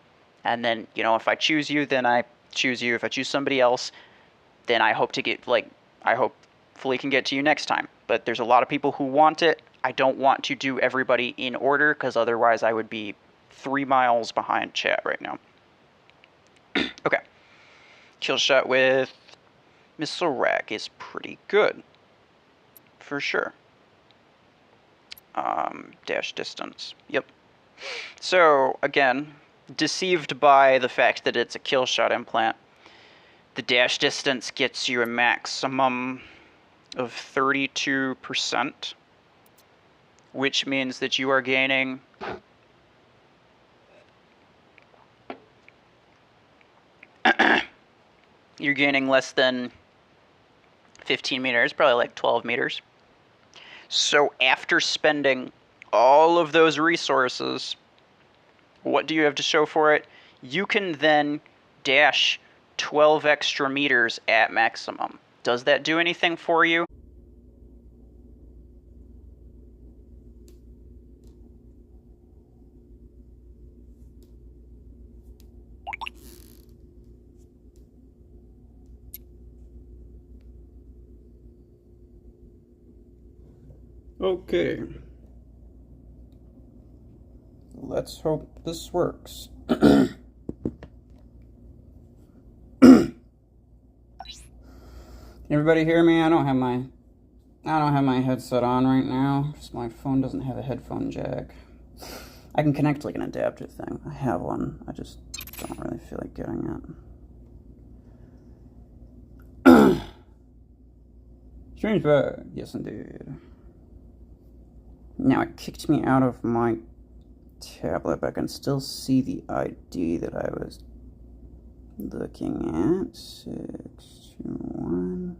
and then, you know, if I choose you, then I choose you. If I choose somebody else, then I hope to get, like, I hopefully can get to you next time. But there's a lot of people who want it. I don't want to do everybody in order, because otherwise I would be 3 miles behind chat right now. Okay. Kill shot with missile rack is pretty good. For sure. Dash distance. Yep. So, again, deceived by the fact that it's a kill shot implant, the dash distance gets you a maximum of 32%, which means that you are gaining you're gaining less than 15 meters, probably like 12 meters. So after spending all of those resources, what do you have to show for it? You can then dash 12 extra meters at maximum. Does that do anything for you? Okay. Let's hope this works. Everybody hear me? I don't have my headset on right now. Just my phone doesn't have a headphone jack. I can connect like an adapter thing. I have one. I just don't really feel like getting it. Strange bug. Yes, indeed. Now it kicked me out of my tablet, but I can still see the ID that I was looking at. 621.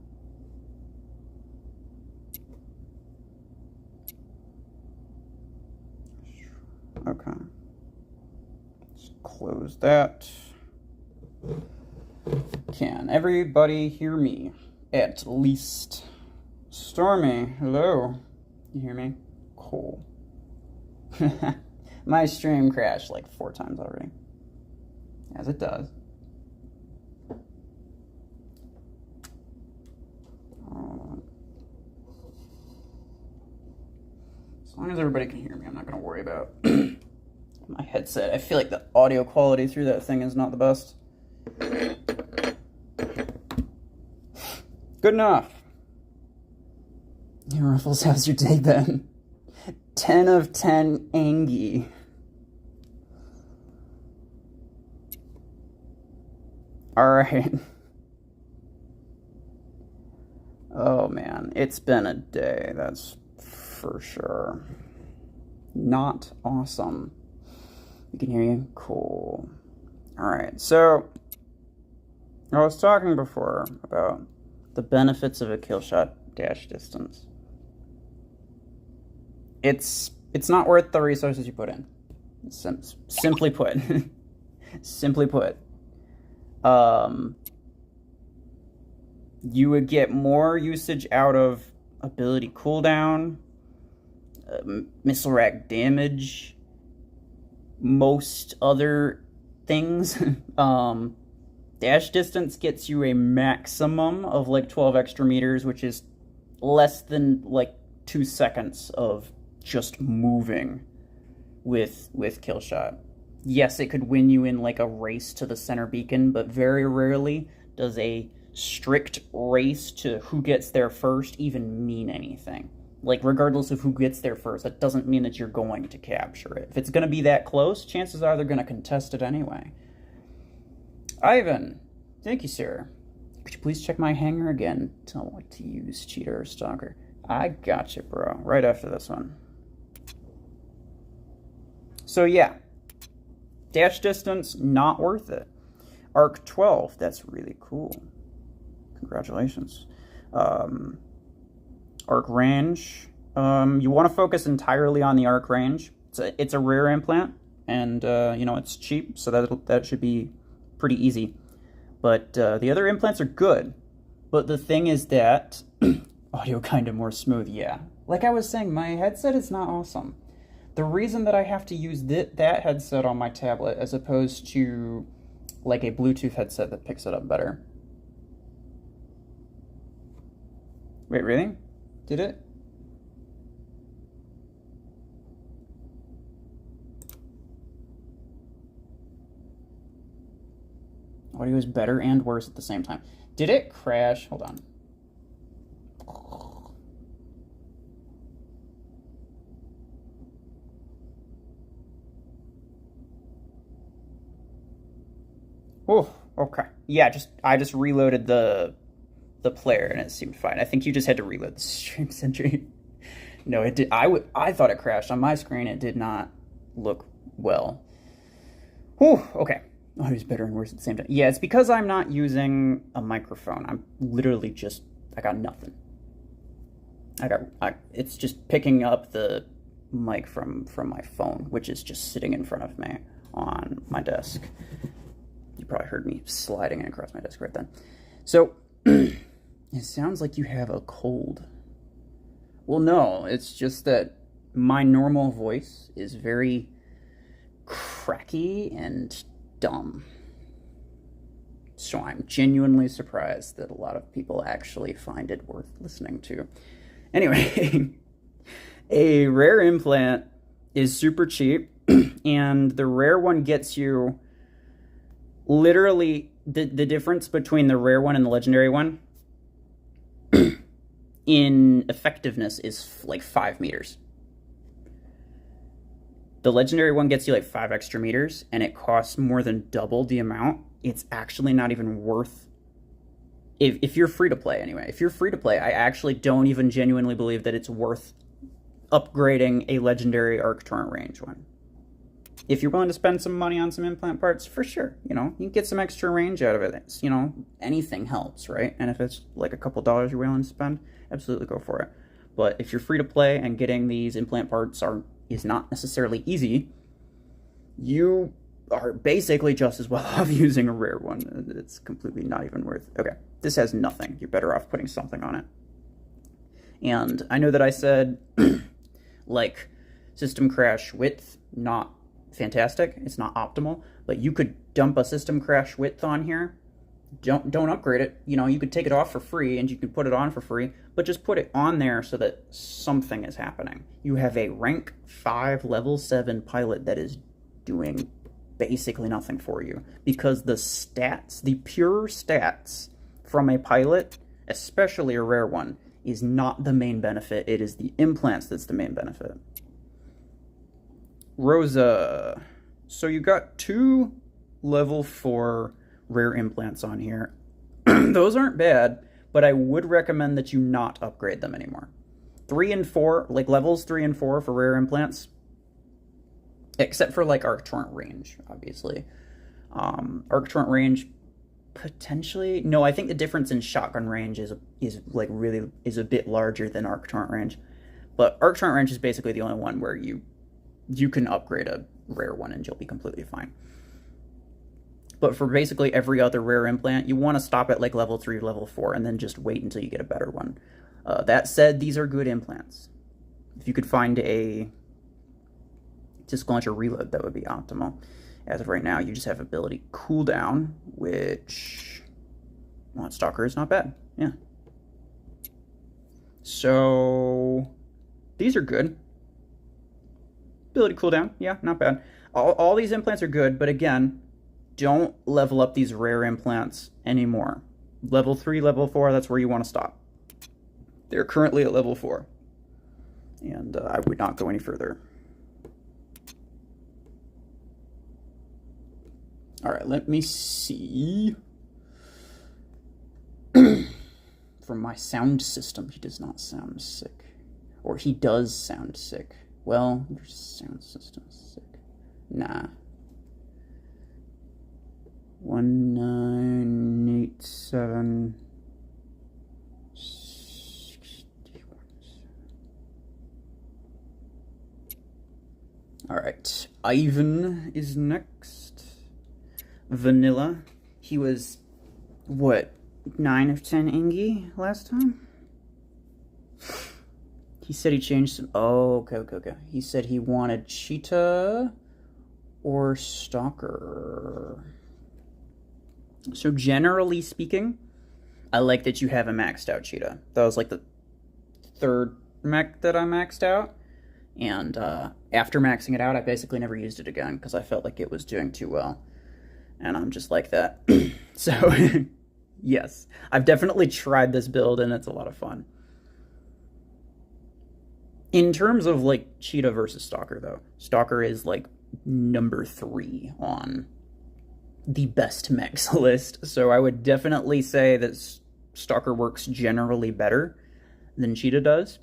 Okay. Let's close that. can everybody hear me? At least. Stormy, hello. You hear me? Cool. My stream crashed like 4 times already. As it does. As long as everybody can hear me, I'm not going to worry about my headset. I feel like the audio quality through that thing is not the best. Good enough. Hey, Ruffles, how's your day been? 10 of 10 Angie. Alright. Oh man, it's been a day, that's for sure. Not awesome. You can hear you? Cool. Alright, so I was talking before about the benefits of a kill shot dash distance. It's not worth the resources you put in. Simply put. Simply put. You would get more usage out of ability cooldown, missile rack damage, most other things. Dash distance gets you a maximum of like 12 extra meters, which is less than like 2 seconds of just moving with kill shot. Yes, it could win you in like a race to the center beacon, but very rarely does a strict race to who gets there first even mean anything. Like, regardless of who gets there first, that doesn't mean that you're going to capture it. If it's going to be that close, chances are they're going to contest it anyway. Ivan, thank you, sir. Could you please check my hangar again? Tell me what to use, cheater or stalker. I gotcha, bro. Right after this one. So yeah, dash distance, not worth it. Arc 12, that's really cool. Congratulations. Arc range, you want to focus entirely on the arc range. It's a rare implant, and you know, it's cheap, so that should be pretty easy. But the other implants are good. But the thing is that audio kind of more smooth, yeah. Like I was saying, my headset is not awesome. The reason that I have to use that headset on my tablet as opposed to like a Bluetooth headset that picks it up better. Wait, really? Did it? Audio is better and worse at the same time. Did it crash? Hold on. Oh, okay. Yeah, I just reloaded the player and it seemed fine. I think you just had to reload the stream sentry. No, it did. I thought it crashed on my screen. It did not look well. Whew, okay. Oh, it was better and worse at the same time. Yeah, it's because I'm not using a microphone. I'm literally just, I got nothing. It's just picking up the mic from my phone, which is just sitting in front of me on my desk. You probably heard me sliding across my desk right then. So, it sounds like you have a cold. Well, no, it's just that my normal voice is very cracky and dumb. So I'm genuinely surprised that a lot of people actually find it worth listening to. Anyway, a rare implant is super cheap, and the rare one gets you literally the difference between the rare one and the legendary one in effectiveness is like 5 meters. The legendary one gets you like 5 extra meters, and it costs more than double the amount. It's actually not even worth... If you're free to play, anyway. If you're free to play, I actually don't even genuinely believe that it's worth upgrading a legendary Arc Torrent range one. If you're willing to spend some money on some implant parts, for sure. You know, you can get some extra range out of it. It's, you know, anything helps, right? And if it's like a couple dollars you're willing to spend, absolutely go for it. But if you're free to play and getting these implant parts is not necessarily easy, you are basically just as well off using a rare one. It's completely not even worth. Okay, this has nothing. You're better off putting something on it. And I know that I said, like, system crash width, not fantastic. It's not optimal, but you could dump a system crash width on here. Don't upgrade it. You know, you could take it off for free and you could put it on for free, but just put it on there so that something is happening. You have a rank 5 level 7 pilot that is doing basically nothing for you, because the stats, the pure stats from a pilot, especially a rare one, is not the main benefit. It is the implants that's the main benefit. Rosa. So you got 2 level 4 rare implants on here. Those aren't bad, but I would recommend that you not upgrade them anymore. 3 and 4, like levels 3 and 4 for rare implants, except for like Arc Torrent range, obviously. Arc Torrent range, potentially. No, I think the difference in shotgun range is a bit larger than Arc Torrent range. But Arc Torrent range is basically the only one where you can upgrade a rare one and you'll be completely fine. But for basically every other rare implant, you want to stop at like level 3, level 4, and then just wait until you get a better one. That said, these are good implants. If you could find a disc launcher reload, that would be optimal. As of right now, you just have ability cooldown, which, well, Stalker is not bad. Yeah. So these are good. Ability cooldown, yeah, not bad. All these implants are good, but again, don't level up these rare implants anymore. Level 3, level 4, that's where you want to stop. They're currently at level 4. And I would not go any further. Alright, let me see. From my sound system, he does not sound sick. Or he does sound sick. Well, your sound system is sick. Nah. 1987. Alright, Ivan is next. Vanilla. He was, what, 9 of 10 Ingi last time? He said he changed some. Oh, okay. He said he wanted Cheetah or Stalker. So generally speaking, I like that you have a maxed out Cheetah. That was like the 3rd mech that I maxed out. And after maxing it out, I basically never used it again because I felt like it was doing too well. And I'm just like that. So, yes. I've definitely tried this build and it's a lot of fun. In terms of, like, Cheetah versus Stalker, though, Stalker is, like, number 3 on the best mechs list. So I would definitely say that Stalker works generally better than Cheetah does.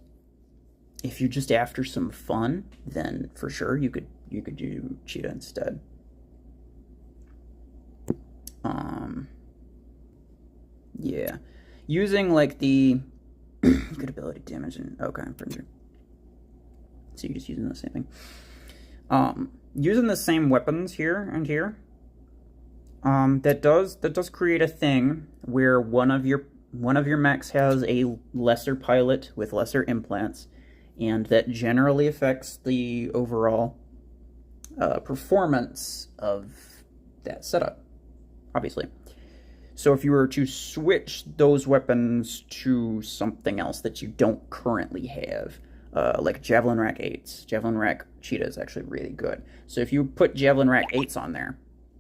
If you're just after some fun, then for sure you could do Cheetah instead. Yeah. Using, like, the good ability damage and... Okay, printer. So you're just using the same thing. Using the same weapons here and here, that does create a thing where one of your mechs has a lesser pilot with lesser implants, and that generally affects the overall performance of that setup, obviously. So if you were to switch those weapons to something else that you don't currently have, like Javelin Rack 8s. Javelin Rack Cheetah is actually really good. So if you put Javelin Rack 8s on there,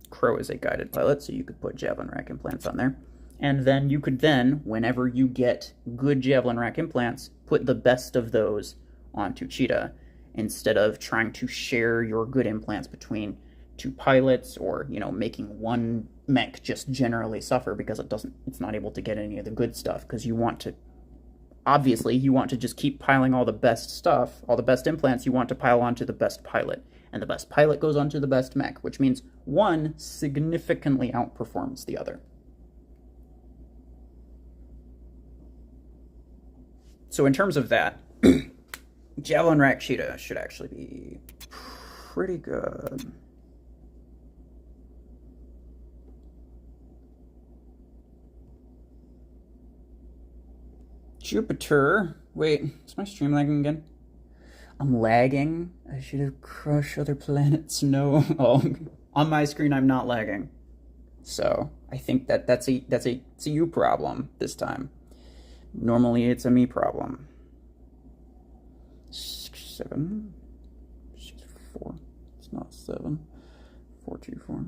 Crow is a guided pilot, so you could put Javelin Rack implants on there. And then you could whenever you get good Javelin Rack implants, put the best of those onto Cheetah, instead of trying to share your good implants between 2 pilots, or, you know, making one mech just generally suffer because it's not able to get any of the good stuff, because you want to just keep piling all the best stuff, all the best implants you want to pile onto the best pilot. And the best pilot goes onto the best mech, which means one significantly outperforms the other. So in terms of that, Javelin Rack Cheetah should actually be pretty good. Jupiter. Wait, is my stream lagging again? I'm lagging. I should have crushed other planets. No. Oh, on my screen I'm not lagging. So I think that's a you problem this time. Normally it's a me problem. 7, 4. It's not 7. 4, 2, 4.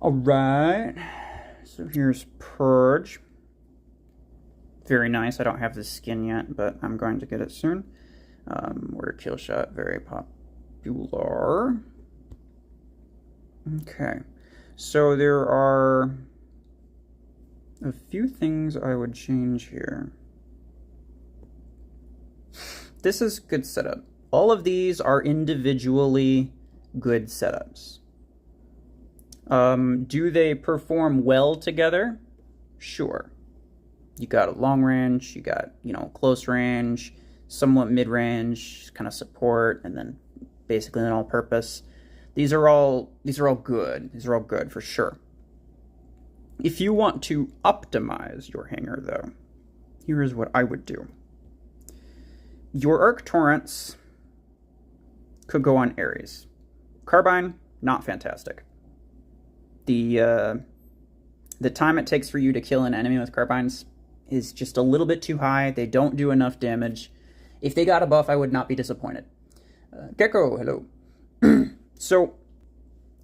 All right. So here's Purge. Very nice. I don't have the skin yet, but I'm going to get it soon. Where Killshot, very popular. Okay. So there are a few things I would change here. This is good setup. All of these are individually good setups. Do they perform well together? Sure. You got a long range, you got, close range, somewhat mid-range, kind of support, and then basically an all-purpose. These are all good. These are all good for sure. If you want to optimize your hanger, though, here is what I would do. Your Arc Torrents could go on Ares. Carbine, not fantastic. The time it takes for you to kill an enemy with carbines is just a little bit too high. They don't do enough damage. If they got a buff, I would not be disappointed. Gecko, hello. So,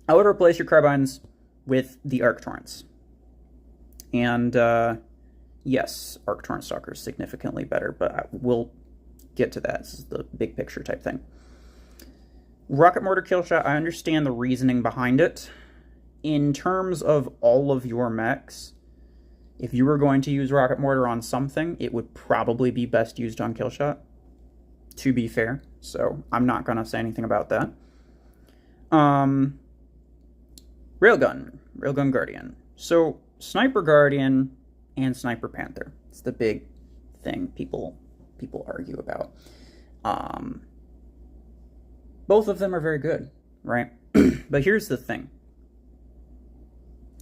I would replace your carbines with the Arc Torrents. And, yes, Arc Torrent Stalker is significantly better, but we'll get to that. This is the big picture type thing. Rocket Mortar Killshot, I understand the reasoning behind it. In terms of all of your mechs, if you were going to use Rocket Mortar on something, it would probably be best used on Killshot, to be fair. So I'm not going to say anything about that. Railgun Guardian. So Sniper Guardian and Sniper Panther. It's the big thing people argue about. Both of them are very good, right? But here's the thing.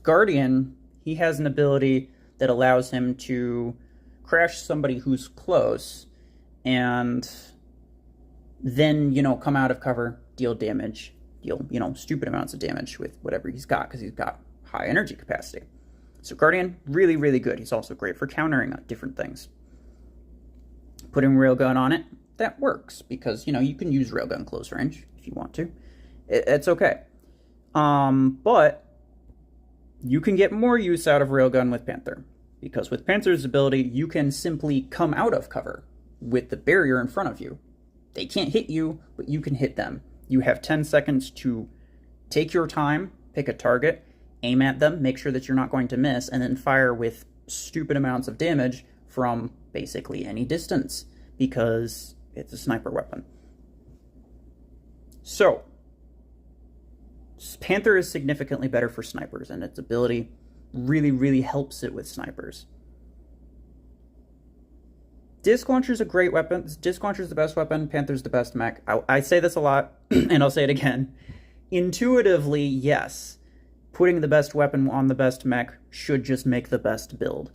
Guardian, he has an ability that allows him to crash somebody who's close and then, come out of cover, deal damage, deal, stupid amounts of damage with whatever he's got because he's got high energy capacity. So Guardian, really, really good. He's also great for countering different things. Putting Railgun on it, that works because, you can use Railgun close range if you want to. It's okay. But you can get more use out of Railgun with Panther, because with Panther's ability, you can simply come out of cover with the barrier in front of you. They can't hit you, but you can hit them. You have 10 seconds to take your time, pick a target, aim at them, make sure that you're not going to miss, and then fire with stupid amounts of damage from basically any distance, because it's a sniper weapon. So, Panther is significantly better for snipers, and its ability really, really helps it with snipers. Disc Launcher's a great weapon. Disc Launcher's the best weapon. Panther's the best mech. I say this a lot, and I'll say it again. Intuitively, yes, putting the best weapon on the best mech should just make the best build.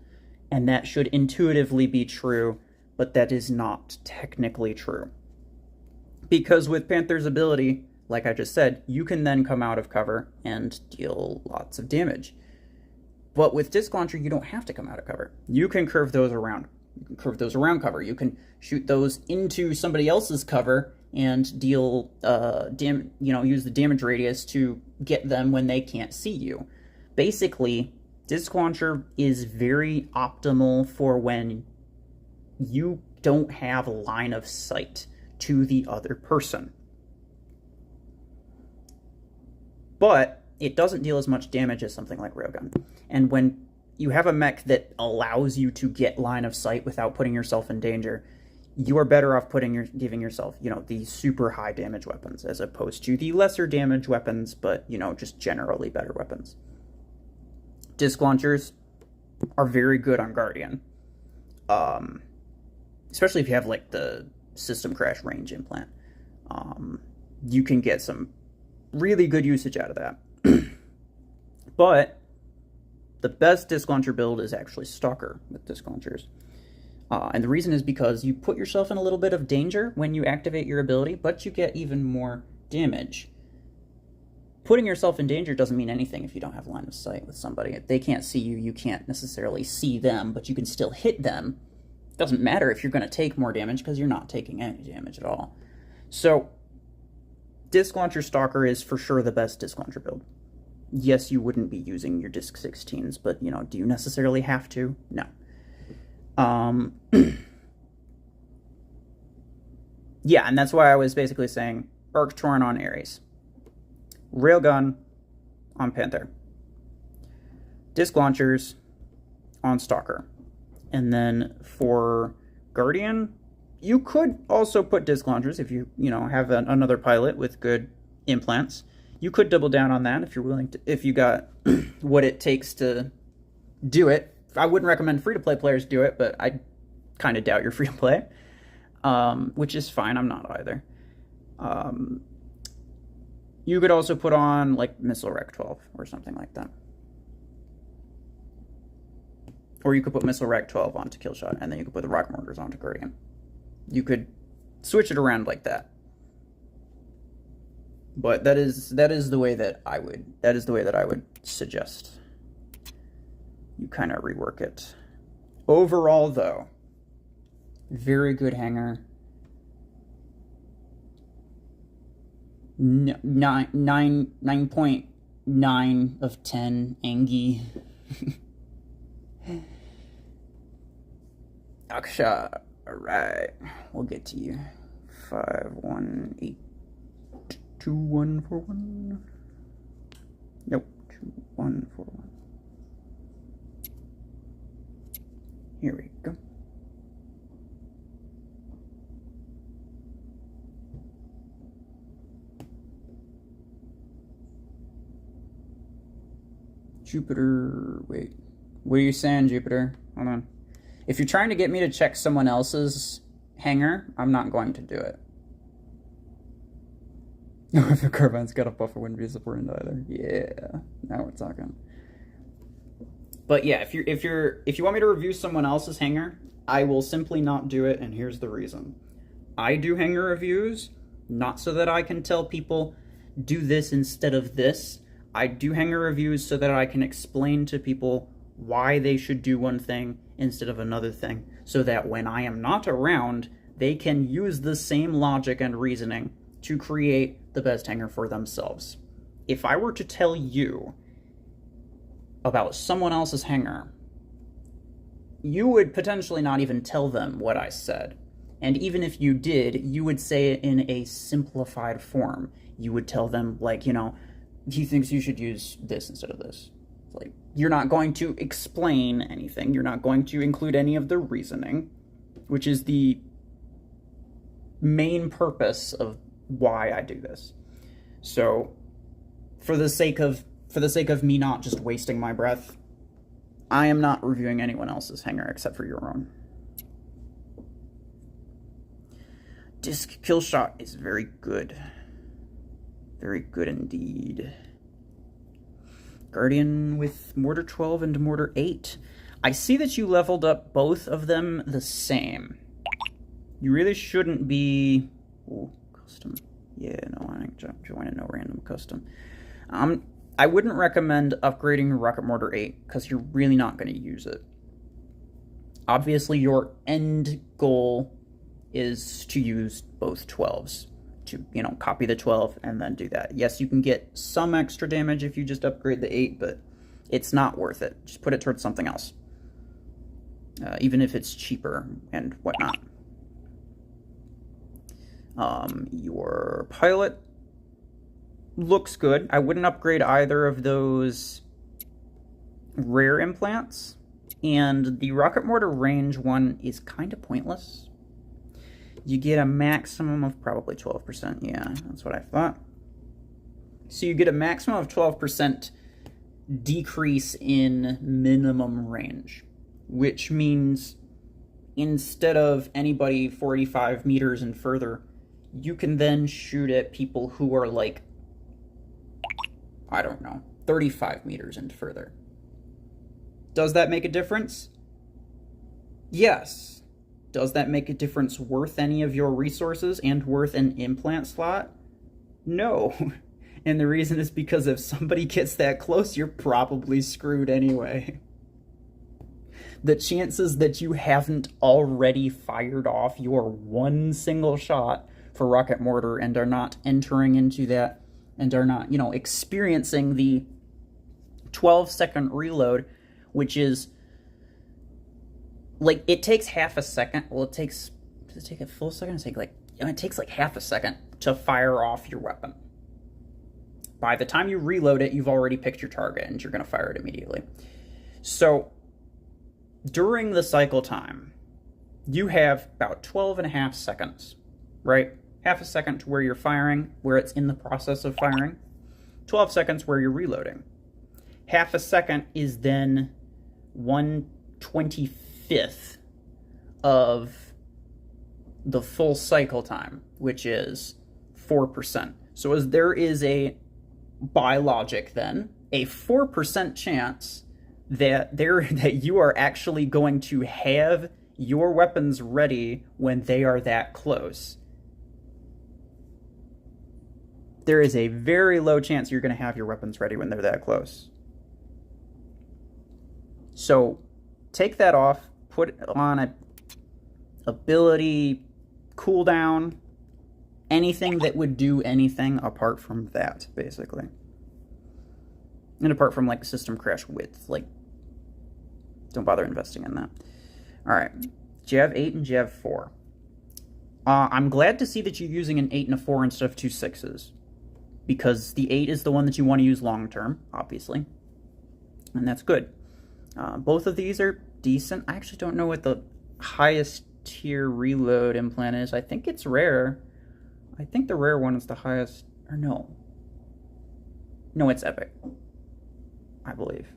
And that should intuitively be true, but that is not technically true. Because with Panther's ability, like I just said, you can then come out of cover and deal lots of damage. But with Disc Launcher, you don't have to come out of cover. You can curve those around. You can curve those around cover. You can shoot those into somebody else's cover and deal, use the damage radius to get them when they can't see you. Basically, Disc Launcher is very optimal for when you don't have a line of sight to the other person. But it doesn't deal as much damage as something like Railgun. And when you have a mech that allows you to get line of sight without putting yourself in danger, you are better off giving yourself, the super high damage weapons as opposed to the lesser damage weapons, but, just generally better weapons. Disc launchers are very good on Guardian. Especially if you have, the system crash range implant. You can get some really good usage out of that. But The best disc launcher build is actually Stalker with disc launchers. And the reason is because you put yourself in a little bit of danger when you activate your ability, but you get even more damage. Putting yourself in danger doesn't mean anything if you don't have line of sight with somebody. If they can't see you, you can't necessarily see them, but you can still hit them. It doesn't matter if you're going to take more damage because you're not taking any damage at all. So, Disc Launcher Stalker is for sure the best Disc Launcher build. Yes, you wouldn't be using your Disc 16s, but, you know, do you necessarily have to? No. Yeah, and that's why I was basically saying Arctoran on Ares. Railgun on Panther. Disc launchers on Stalker. And then for Guardian, you could also put disc launchers if you have another pilot with good implants. You could double down on that if you're willing to, if you got what it takes to do it. I wouldn't recommend free-to-play players do it, but I kind of doubt you're free-to-play, which is fine. I'm not either. You could also put on, like, Missile Rec 12 or something like that. Or you could put Missile Rec 12 onto Killshot, and then you could put the Rocket Mortars onto Guardian. You could switch it around like that. But that is the way that I would suggest you kind of rework it. Overall, though, very good hanger. 9.9 of 10 Angie. Aksha, alright, we'll get to you. 51824141. Nope, 2141. Here we go. Jupiter, wait. What are you saying, Jupiter? Hold on. If you're trying to get me to check someone else's hanger, I'm not going to do it. No, if the Carbine's got a buffer, wouldn't be supported either. Yeah, now we're talking. But yeah, if you want me to review someone else's hanger, I will simply not do it, and here's the reason. I do hanger reviews, not so that I can tell people, do this instead of this. I do hanger reviews so that I can explain to people why they should do one thing instead of another thing, so that when I am not around, they can use the same logic and reasoning to create the best hanger for themselves. If I were to tell you about someone else's hanger, you would potentially not even tell them what I said. And even if you did, you would say it in a simplified form. You would tell them, like, he thinks you should use this instead of this. Like, you're not going to explain anything. You're not going to include any of the reasoning, which is the main purpose of why I do this. So, for the sake of me not just wasting my breath, I am not reviewing anyone else's hanger except for your own. Disc Killshot is very good. Very good indeed. Guardian with Mortar 12 and Mortar 8. I see that you leveled up both of them the same. You really shouldn't be... Ooh, custom. Yeah, no, I ain't joining no random custom. I wouldn't recommend upgrading Rocket Mortar 8, because you're really not going to use it. Obviously, your end goal is to use both 12s. To, copy the 12 and then do that. Yes, you can get some extra damage if you just upgrade the 8, but it's not worth it. Just put it towards something else. Even if it's cheaper and whatnot. Your pilot looks good. I wouldn't upgrade either of those rare implants. And the Rocket Mortar range one is kind of pointless. You get a maximum of probably 12%. Yeah, that's what I thought. So you get a maximum of 12% decrease in minimum range, which means instead of anybody 45 meters and further, you can then shoot at people who are like, I don't know, 35 meters and further. Does that make a difference? Yes. Does that make a difference worth any of your resources and worth an implant slot? No. And the reason is because if somebody gets that close, you're probably screwed anyway. The chances that you haven't already fired off your one single shot for rocket mortar and are not entering into that and are not, experiencing the 12-second reload, which is like, it takes half a second. Well, does it take a full second? It takes like half a second to fire off your weapon. By the time you reload it, you've already picked your target and you're going to fire it immediately. So during the cycle time, you have about 12 and a half seconds, right? Half a second to where you're firing, where it's in the process of firing. 12 seconds where you're reloading. Half a second is then 1/25th of the full cycle time, which is 4%. So as there is by logic then, a 4% chance that you are actually going to have your weapons ready when they are that close. There is a very low chance you're going to have your weapons ready when they're that close. So take that off, put it on a ability cooldown, anything that would do anything apart from that, basically. And apart from, like, system crash width, like, don't bother investing in that. Alright, Jav 8 and Jav 4. I'm glad to see that you're using an 8 and a 4 instead of 2 6s. Because the 8 is the one that you want to use long term, obviously. And that's good. Both of these are decent. I actually don't know what the highest tier reload implant is. I think it's rare. I think the rare one is the highest. Or no. No, it's epic. I believe.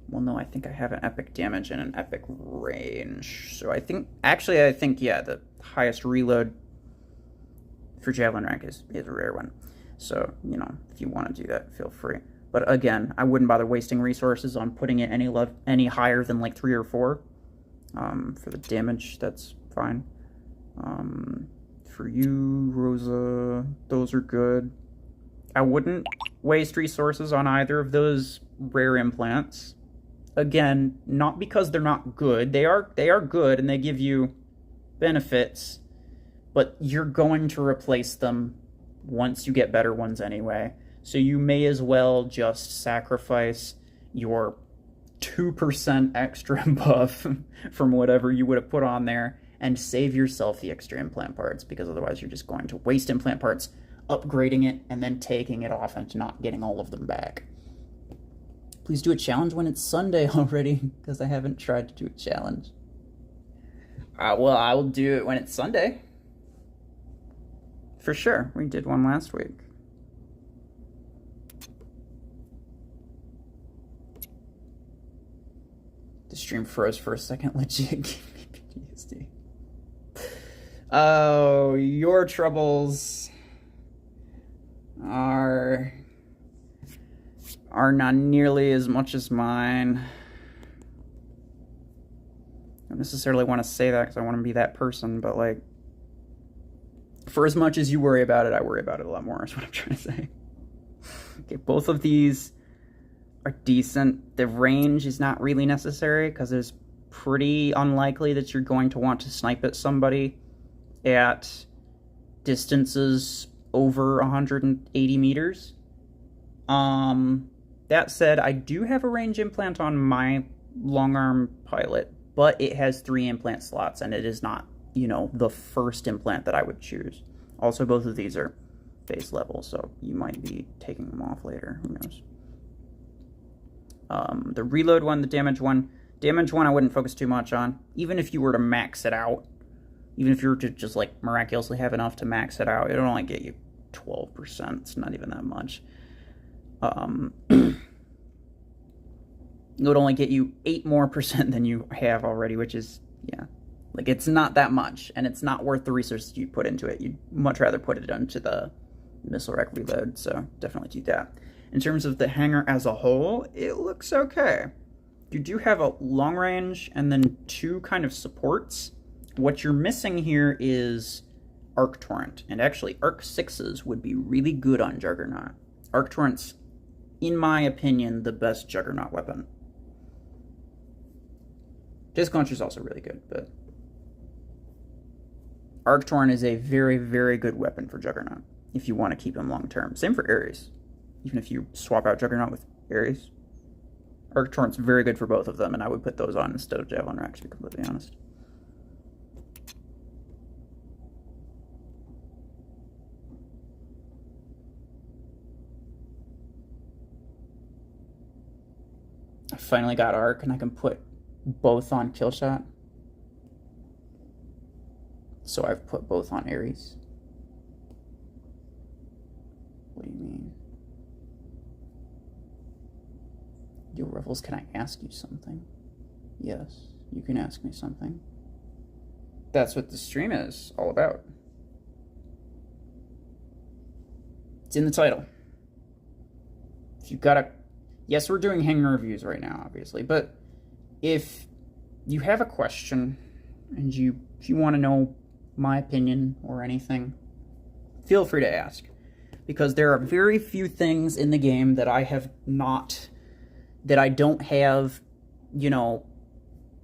Well, no, I think I have an epic damage and an epic range. So I think, yeah, the highest reload for Javelin rank is a rare one. So, if you want to do that, feel free. But again, I wouldn't bother wasting resources on putting it any higher than like 3 or 4. For the damage, that's fine. For you, Rosa, those are good. I wouldn't waste resources on either of those rare implants. Again, not because they're not good. They are good and they give you benefits, but you're going to replace them once you get better ones anyway. So you may as well just sacrifice your 2% extra buff from whatever you would have put on there and save yourself the extra implant parts, because otherwise you're just going to waste implant parts upgrading it and then taking it off and not getting all of them back. Please do a challenge when it's Sunday already, because I haven't tried to do a challenge. Well, I will do it when it's Sunday. For sure. We did one last week. The stream froze for a second. Legit gave me PTSD. Oh, your troubles are not nearly as much as mine. I don't necessarily want to say that because I want to be that person, but like, for as much as you worry about it, I worry about it a lot more, is what I'm trying to say. Okay, both of these are decent. The range is not really necessary because it's pretty unlikely that you're going to want to snipe at somebody at distances over 180 meters. That said, I do have a range implant on my long arm pilot, but it has 3 implant slots, and it is not, the first implant that I would choose. Also, both of these are base level, so you might be taking them off later. Who knows? The reload one, the damage one I wouldn't focus too much on. Even if you were to max it out, even if you were to just like miraculously have enough to max it out, it'll only get you 12%. It's not even that much. It would only get you 8% more than you have already, which is, yeah, like, it's not that much, and it's not worth the resources you put into it. You'd much rather put it into the missile rec reload, so definitely do that. In terms of the hangar as a whole, it looks okay. You do have a long range and then 2 kind of supports. What you're missing here is Arc Torrent, and actually Arc 6s would be really good on Juggernaut. Arc Torrent's, in my opinion, the best Juggernaut weapon. Disc Launcher is also really good, but Arc Torrent is a very, very good weapon for Juggernaut if you want to keep him long term. Same for Ares. Even if you swap out Juggernaut with Ares, Arc Torrent's very good for both of them, and I would put those on instead of Javelin Rack, to be completely honest. I finally got Arc, and I can put both on Killshot. So I've put both on Ares. What do you mean? Yo, Ruffles, can I ask you something? Yes, you can ask me something. That's what the stream is all about. It's in the title. If you've got a... Yes, we're doing hangar reviews right now, obviously, but if you have a question and if you want to know my opinion or anything, feel free to ask. Because there are very few things in the game that I don't have, you know,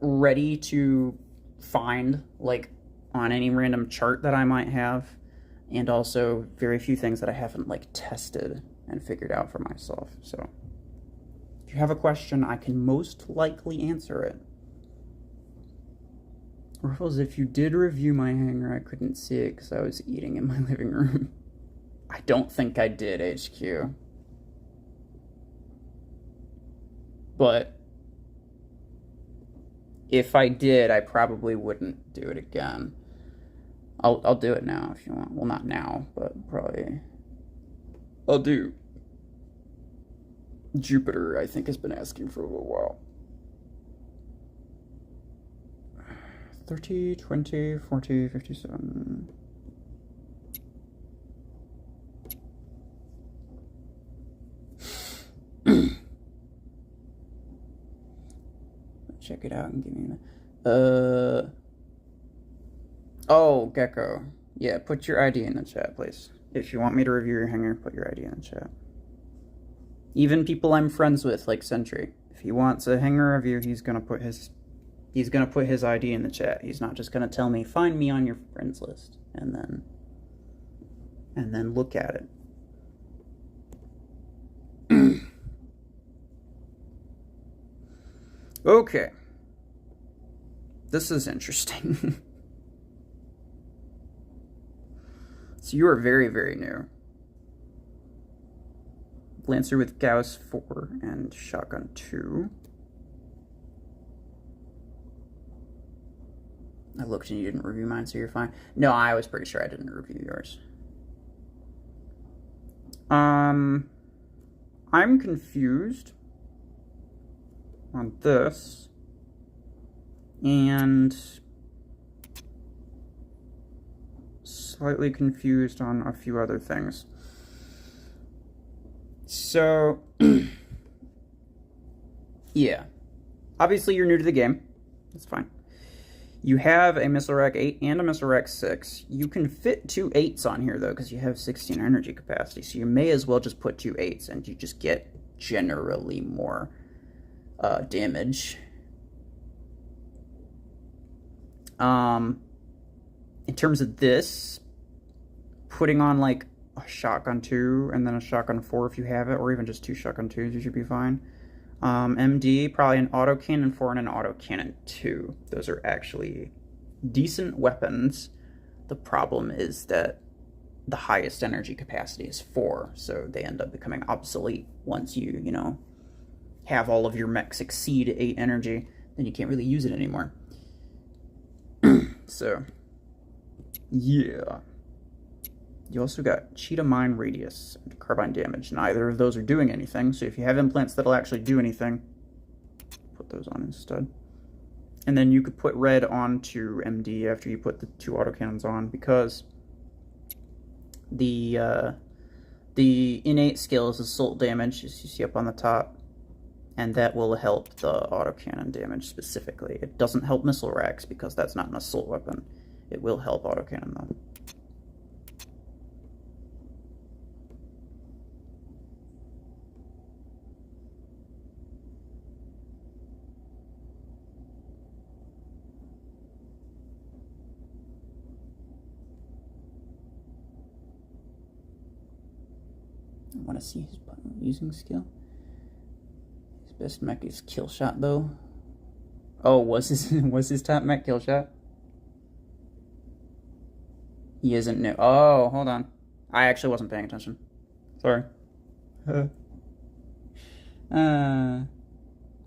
ready to find, like, on any random chart that I might have. And also very few things that I haven't, like, tested and figured out for myself. So if you have a question, I can most likely answer it. Ruffles, if you did review my hangar, I couldn't see it because I was eating in my living room. I don't think I did, HQ. But if I did, I probably wouldn't do it again. I'll do it now if you want. Well, not now, but probably I'll do. Jupiter, I think, has been asking for a little while. 30, 20, 40, 57. Check it out and give me a... Oh, Gecko. Yeah, put your ID in the chat, please. If you want me to review your hangar, put your ID in the chat. Even people I'm friends with, like Sentry. If he wants a hangar review, he's gonna put his ID in the chat. He's not just gonna tell me, find me on your friends list, and then look at it. Okay. This is interesting. So you are very, very new. Lancer with Gauss 4 and Shotgun 2. I looked and you didn't review mine, so you're fine. No, I was pretty sure I didn't review yours. I'm confused on this, and slightly confused on a few other things. So, yeah. Obviously, you're new to the game. That's fine. You have a Missile Rack 8 and a Missile Rack 6. You can fit 2 8s on here, though, because you have 16 energy capacity. So you may as well just put 2 8s, and you just get generally more damage. In terms of this, putting on, like, a Shotgun 2 and then a Shotgun 4 if you have it, or even just 2 Shotgun 2s, you should be fine. MD, probably an Autocannon 4 and an Autocannon 2. Those are actually decent weapons. The problem is that the highest energy capacity is 4, so they end up becoming obsolete once you know, have all of your mechs exceed 8 energy, then you can't really use it anymore. So, yeah. You also got Cheetah Mine Radius and Carbine Damage. Neither of those are doing anything, so if you have implants that'll actually do anything, put those on instead. And then you could put red onto MD after you put the 2 autocannons on, because the The innate skill is assault damage, as you see up on the top, and that will help the autocannon damage specifically. It doesn't help missile racks because that's not an assault weapon. It will help autocannon though. I want to see his button using skill. His best mech is kill shot though. Oh, was his top mech kill shot? He isn't new. Oh, hold on. I actually wasn't paying attention. Sorry. So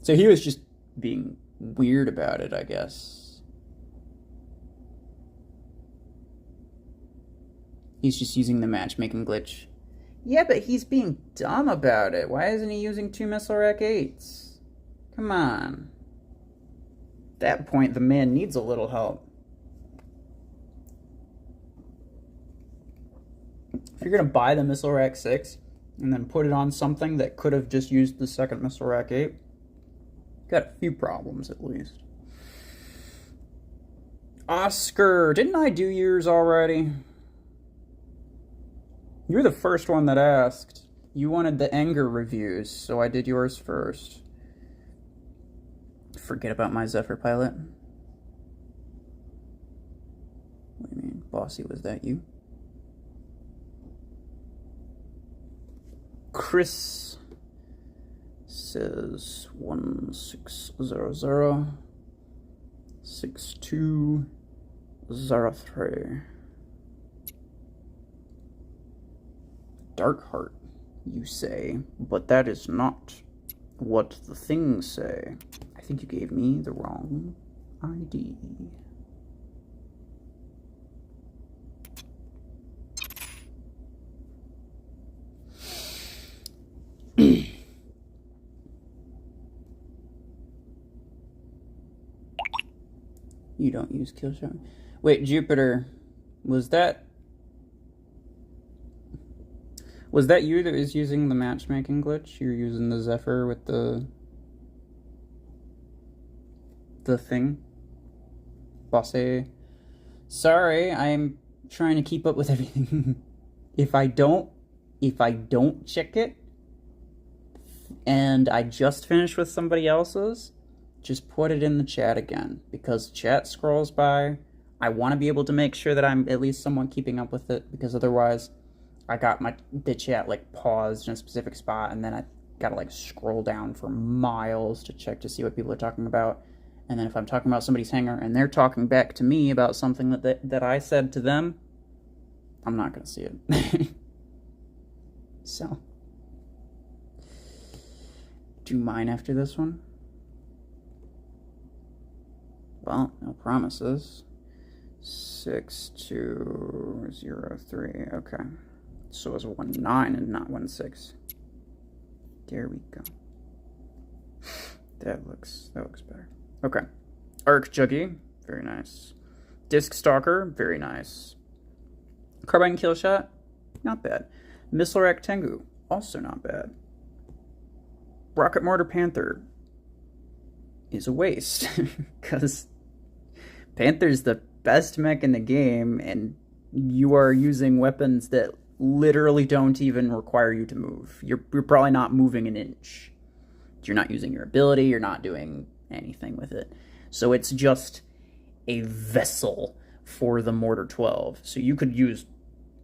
he was just being weird about it, I guess. He's just using the matchmaking glitch. Yeah, but he's being dumb about it. Why isn't he using 2 missile rack 8s? Come on. At that point, the man needs a little help. If you're going to buy the missile rack 6 and then put it on something that could have just used the second missile rack 8, got a few problems at least. Oscar, didn't I do yours already? You're the first one that asked. You wanted the anger reviews, so I did yours first. Forget about my Zephyr pilot. What do you mean? Bossy, was that you? Chris says 1600 6203. Darkheart, you say, but that is not what the things say. I think you gave me the wrong ID. You don't use Killshot. Wait, Jupiter, was that you that was using the matchmaking glitch? You're using the Zephyr with the thing? Bossy. Sorry, I'm trying to keep up with everything. If I don't check it, and I just finished with somebody else's, just put it in the chat again, because chat scrolls by. I want to be able to make sure that I'm at least somewhat keeping up with it, because otherwise I got the chat like paused in a specific spot, and then I gotta like scroll down for miles to check to see what people are talking about. And then if I'm talking about somebody's hangar and they're talking back to me about something that I said to them, I'm not gonna see it. So, do mine after this one? Well, no promises. 6203. Okay. So it's 19 and not 16. There we go. That looks better. Okay. Arc Juggy, very nice. Disc Stalker, very nice. Carbine Killshot, not bad. Missile Rack Tengu, also not bad. Rocket Mortar Panther is a waste, because Panther's the best mech in the game, and you are using weapons that literally don't even require you to move. You're probably not moving an inch. You're not using your ability, you're not doing anything with it. So it's just a vessel for the Mortar 12. So you could use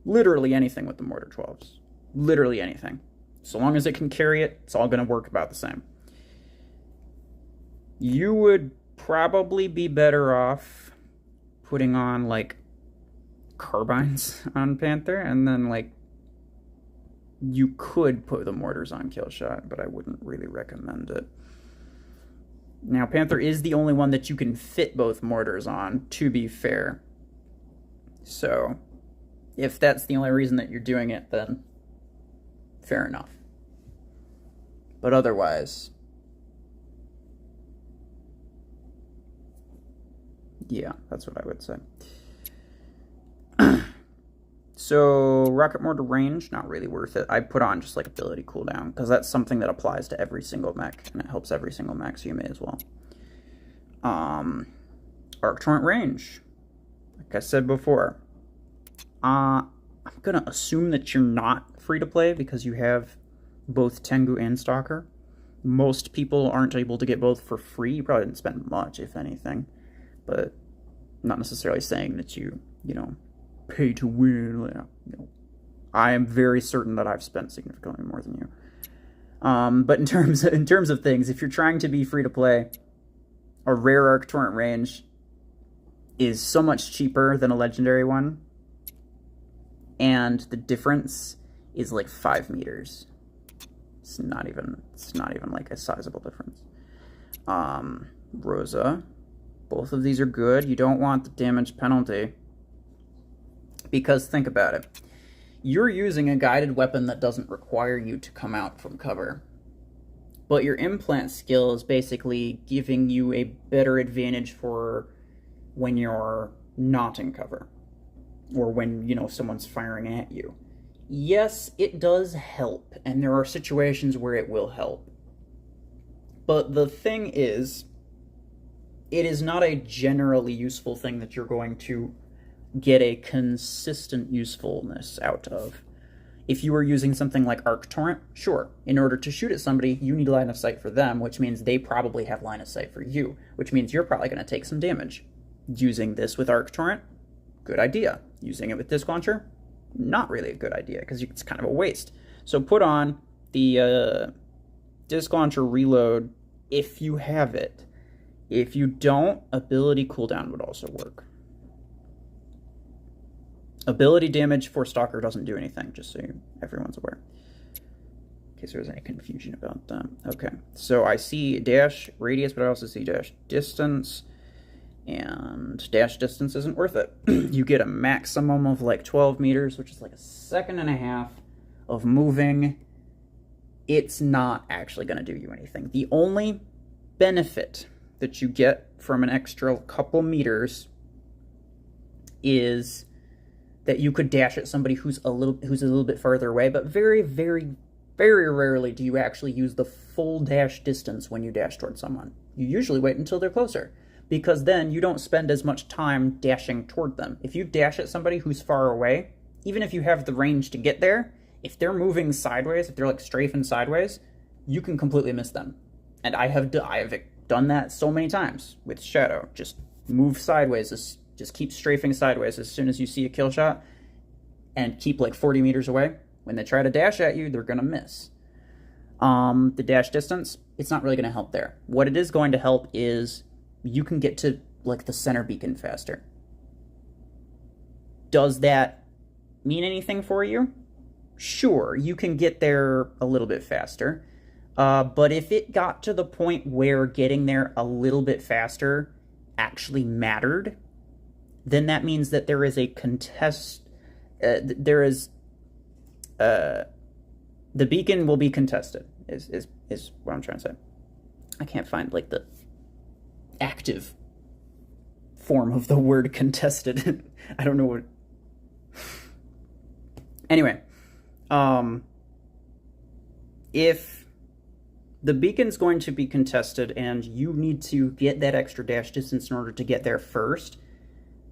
literally anything with the Mortar 12s. Literally anything. So long as it can carry it, it's all going to work about the same. You would probably be better off putting on, like, carbines on Panther, and then, like, you could put the mortars on Killshot, but I wouldn't really recommend it. Now, Panther is the only one that you can fit both mortars on, to be fair. So, if that's the only reason that you're doing it, then fair enough. But otherwise, yeah, that's what I would say. So rocket mortar range, not really worth it. I put on just like ability cooldown because that's something that applies to every single mech and it helps every single mech, so you may as well. Arc torrent range, like I said before. I'm gonna assume that you're not free to play because you have both Tengu and Stalker. Most people aren't able to get both for free. You probably didn't spend much, if anything, but not necessarily saying that you know, pay to win. You know, I am very certain that I've spent significantly more than you. But in terms of things, if you're trying to be free to play, a rare Arc Torrent range is so much cheaper than a legendary one, and the difference is like 5 meters. It's not even like a sizable difference. Rosa, both of these are good. You don't want the damage penalty because think about it. You're using a guided weapon that doesn't require you to come out from cover. But your implant skill is basically giving you a better advantage for when you're not in cover. Or when, you know, someone's firing at you. Yes, it does help, and there are situations where it will help. But the thing is, it is not a generally useful thing that you're going to get a consistent usefulness out of. If you were using something like Arc Torrent, sure, in order to shoot at somebody, you need line of sight for them, which means they probably have line of sight for you, which means you're probably going to take some damage. Using this with Arc Torrent, good idea. Using it with Disc Launcher, not really a good idea, because it's kind of a waste. So put on the Disc Launcher Reload if you have it. If you don't, ability cooldown would also work. Ability damage for Stalker doesn't do anything, just so everyone's aware. In case there's any confusion about that. Okay, so I see dash radius, but I also see dash distance. And dash distance isn't worth it. You get a maximum of like 12 meters, which is like a 1.5 seconds of moving. It's not actually going to do you anything. The only benefit that you get from an extra couple meters is that you could dash at somebody who's a little bit farther away, but very, very, very rarely do you actually use the full dash distance when you dash towards someone. You usually wait until they're closer, because then you don't spend as much time dashing toward them. If you dash at somebody who's far away, even if you have the range to get there, if they're moving sideways, if they're like strafing sideways, you can completely miss them. And I have done that so many times with Shadow. Just move sideways, just keep strafing sideways as soon as you see a kill shot, and keep like 40 meters away. When they try to dash at you, they're gonna miss. The dash distance, it's not really gonna help there. What it is going to help is you can get to like the center beacon faster. Does that mean anything for you? Sure, you can get there a little bit faster. But if it got to the point where getting there a little bit faster actually mattered, then that means that there is a contest. The beacon will be contested. Is what I'm trying to say. I can't find like the active form of the word contested. I don't know what. Anyway, if the beacon's going to be contested and you need to get that extra dash distance in order to get there first,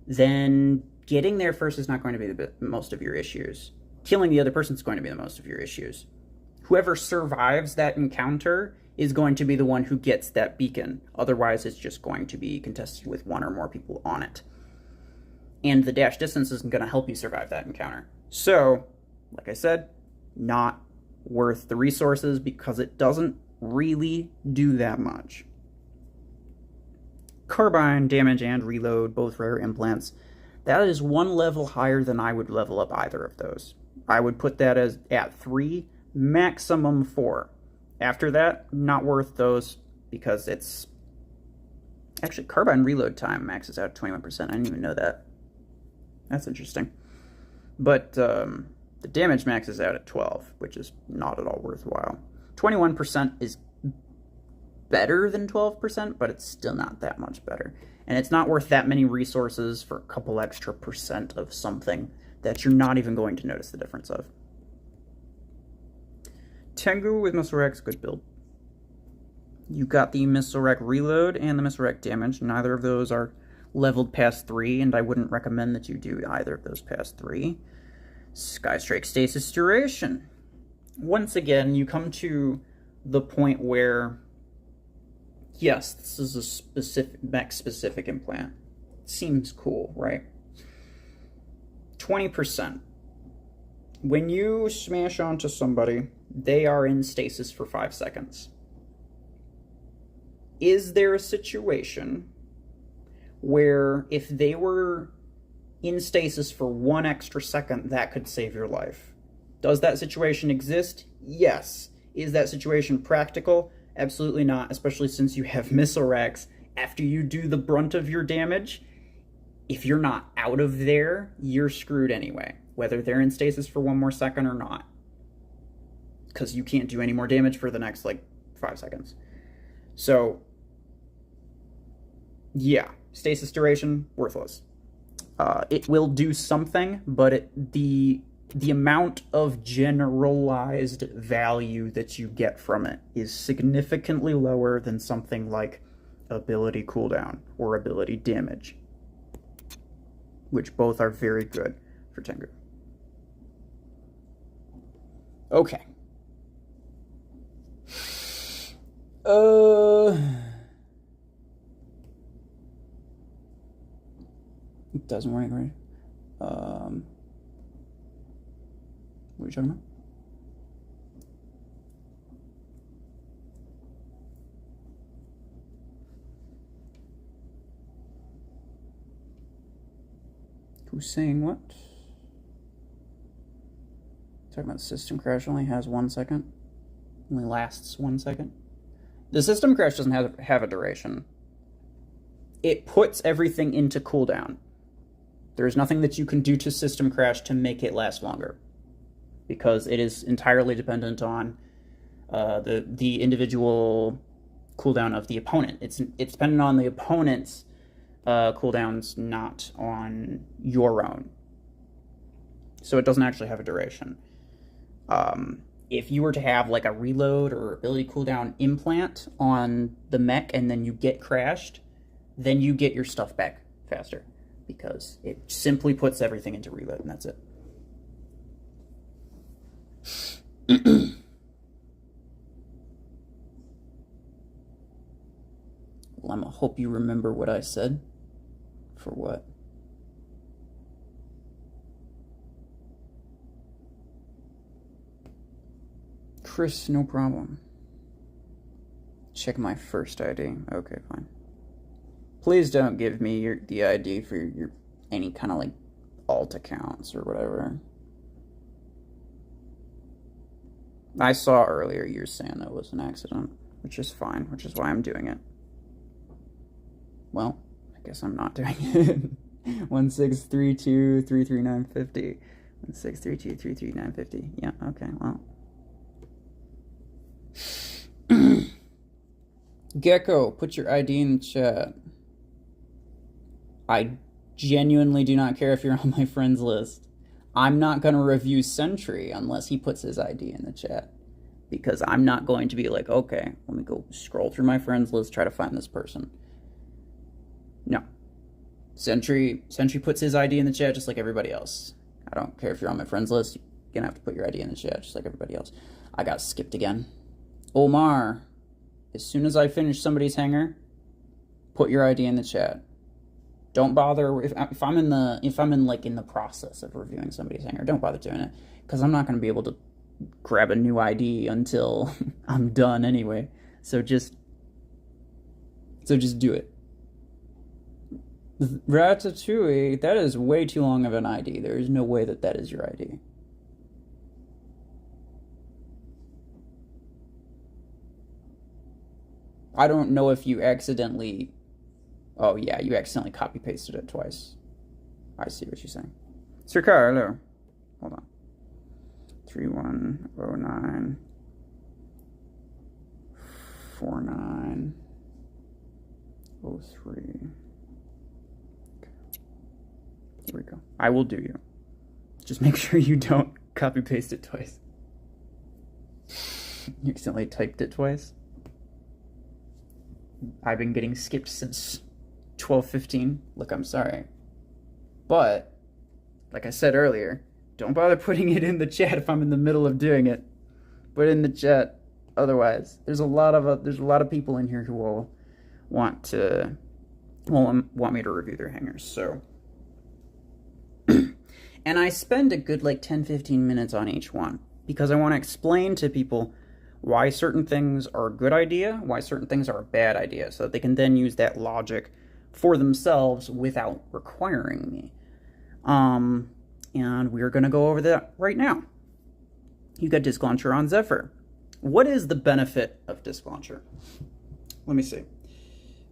then getting there first is not going to be the most of your issues. Killing the other person is going to be the most of your issues. Whoever survives that encounter is going to be the one who gets that beacon. Otherwise, it's just going to be contested with one or more people on it. And the dash distance isn't going to help you survive that encounter. So, like I said, not worth the resources because it doesn't really do that much. Carbine, damage, and reload, both rare implants. That is one level higher than I would level up either of those. I would put that as at 3, maximum 4. After that, not worth those because it's... Actually, Carbine reload time maxes out at 21%. I didn't even know that. That's interesting. But the damage maxes out at 12, which is not at all worthwhile. 21% is better than 12%, but it's still not that much better. And it's not worth that many resources for a couple extra percent of something that you're not even going to notice the difference of. Tengu with Missile Rack's good build. You got the Missile Rack reload and the Missile Rack damage. Neither of those are leveled past 3, and I wouldn't recommend that you do either of those past 3. Skystrike Stasis Duration. Once again, you come to the point where, yes, this is a specific mech-specific implant. Seems cool, right? 20%. When you smash onto somebody, they are in stasis for 5 seconds. Is there a situation where if they were in stasis for 1 extra second, that could save your life? Does that situation exist? Yes. Is that situation practical? Absolutely not, especially since you have missile racks. After you do the brunt of your damage, if you're not out of there, you're screwed anyway, whether they're in stasis for 1 more second or not. Because you can't do any more damage for the next, 5 seconds. So, yeah, stasis duration, worthless. It will do something, but the amount of generalized value that you get from it is significantly lower than something like ability cooldown or ability damage, which both are very good for Tengu. Okay. It doesn't work, right? What are you talking about? Who's saying what? Talking about the system crash only has 1 second? Only lasts 1 second? The system crash doesn't have a duration. It puts everything into cooldown. There's nothing that you can do to system crash to make it last longer, because it is entirely dependent on the individual cooldown of the opponent. It's dependent on the opponent's cooldowns, not on your own. So it doesn't actually have a duration. If you were to have a reload or ability cooldown implant on the mech and then you get crashed, then you get your stuff back faster, because it simply puts everything into reload, and that's it. Well, I'm gonna hope you remember what I said. For what? Chris, no problem. Check my first ID. Okay, fine. Please don't give me the ID for your any kind of alt accounts or whatever. I saw earlier you were saying that was an accident, which is fine, which is why I'm doing it. Well, I guess I'm not doing it. 1632-33950. 1632-33950. Yeah, okay, well. Gecko, put your ID in the chat. I genuinely do not care if you're on my friends list. I'm not going to review Sentry unless he puts his ID in the chat, because I'm not going to be like, okay, let me go scroll through my friends list, try to find this person. No. Sentry puts his ID in the chat just like everybody else. I don't care if you're on my friends list. You're going to have to put your ID in the chat just like everybody else. I got skipped again. Omar, as soon as I finish somebody's hanger, put your ID in the chat. Don't bother if I'm in the process of reviewing somebody's hanger. Don't bother doing it, because I'm not going to be able to grab a new ID until I'm done anyway. So just do it. Ratatouille, that is way too long of an ID. There is no way that is your ID. I don't know if you accidentally... Oh, yeah, you accidentally copy-pasted it twice. I see what you're saying. Sir Carlo. Hold on. 3109 4903. Okay. Here we go. I will do you. Just make sure you don't copy paste it twice. You accidentally typed it twice. I've been getting skipped since 12:15. Look, I'm sorry. But, like I said earlier, don't bother putting it in the chat if I'm in the middle of doing it. Put it in the chat. Otherwise, there's a lot of people in here who will want me to review their hangers. So, and I spend a good like 10-15 minutes on each one because I want to explain to people why certain things are a good idea, why certain things are a bad idea, so that they can then use that logic for themselves without requiring me. And we're going to go over that right now. You got Disk Launcher on Zephyr. What is the benefit of Disk Launcher? Let me see.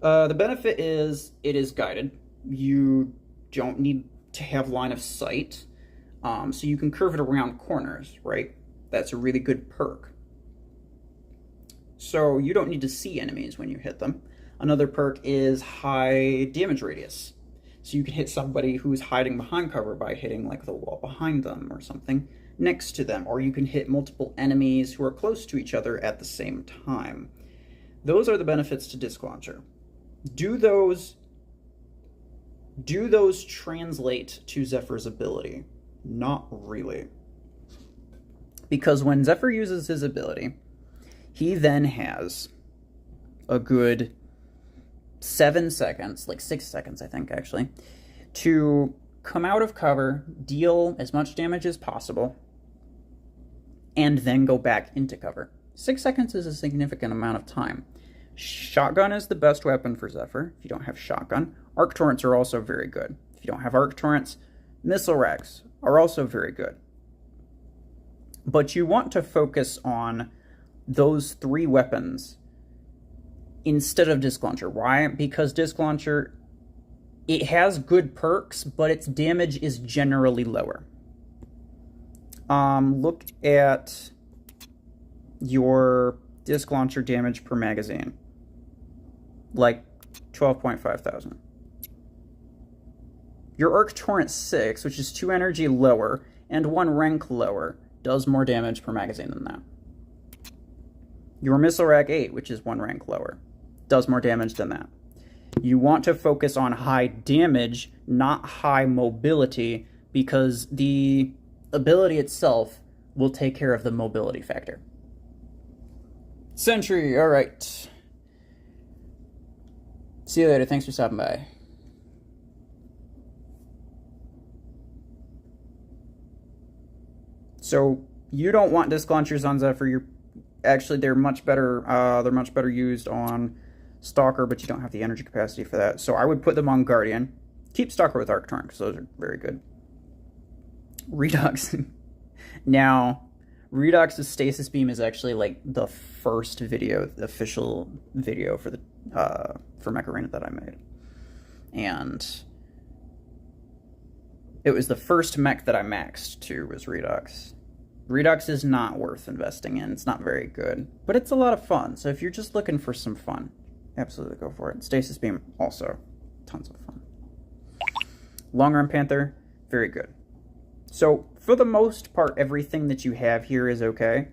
The benefit is it is guided. You don't need to have line of sight, so you can curve it around corners, right? That's a really good perk. So you don't need to see enemies when you hit them. Another perk is high damage radius. So you can hit somebody who's hiding behind cover by hitting like the wall behind them or something next to them, or you can hit multiple enemies who are close to each other at the same time. Those are the benefits to Disk Launcher. Do those translate to Zephyr's ability? Not really. Because when Zephyr uses his ability, he then has a good 7 seconds, like 6 seconds, I think, actually, to come out of cover, deal as much damage as possible, and then go back into cover. 6 seconds is a significant amount of time. Shotgun is the best weapon for Zephyr, if you don't have shotgun. Arc Torrents are also very good. If you don't have Arc Torrents, Missile Rags are also very good. But you want to focus on those 3 weapons instead of Disk Launcher. Why? Because Disk Launcher, it has good perks, but its damage is generally lower. Look at your Disk Launcher damage per magazine. Like 12.5 thousand. Your Arc Torrent 6, which is 2 energy lower and 1 rank lower, does more damage per magazine than that. Your Missile Rag 8, which is 1 rank lower, does more damage than that. You want to focus on high damage, not high mobility, because the ability itself will take care of the mobility factor. Sentry, alright. See you later, thanks for stopping by. So, you don't want Disk Launchers on Zephyr. Actually, they're much better used on Stalker, but you don't have the energy capacity for that. So I would put them on Guardian. Keep Stalker with Arc Torrent, because those are very good. Redux. Now, Redox's Stasis Beam is actually like the first video, the official video for the for Mech Arena that I made. And it was the first mech that I maxed too, was Redux. Redux is not worth investing in. It's not very good, but it's a lot of fun. So if you're just looking for some fun, absolutely go for it. Stasis Beam, also tons of fun. Long Arm Panther, very good. So for the most part, everything that you have here is okay.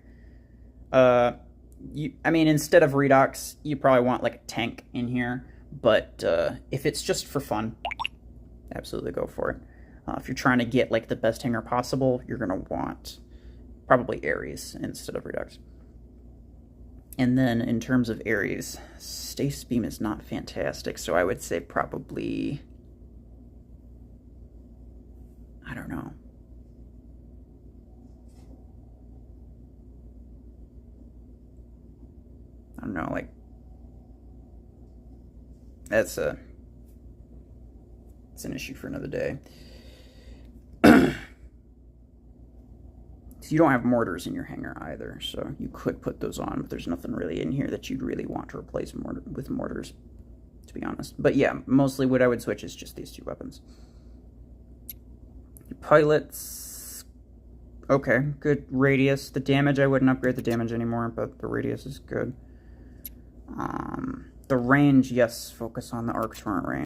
I mean, instead of Redux, you probably want like a tank in here, but if it's just for fun, absolutely go for it. If you're trying to get like the best hanger possible, you're gonna want probably Ares instead of Redux. And then in terms of Ares, Stasis Beam is not fantastic, so I would say probably, I don't know. I don't know, like, it's an issue for another day. You don't have mortars in your hanger either, so you could put those on, but there's nothing really in here that you'd really want to replace with mortars, to be honest. But yeah, mostly what I would switch is just these 2 weapons. Your pilots, okay, good radius. The damage, I wouldn't upgrade the damage anymore, but the radius is good. The range, yes, focus on the Arc Torrent range.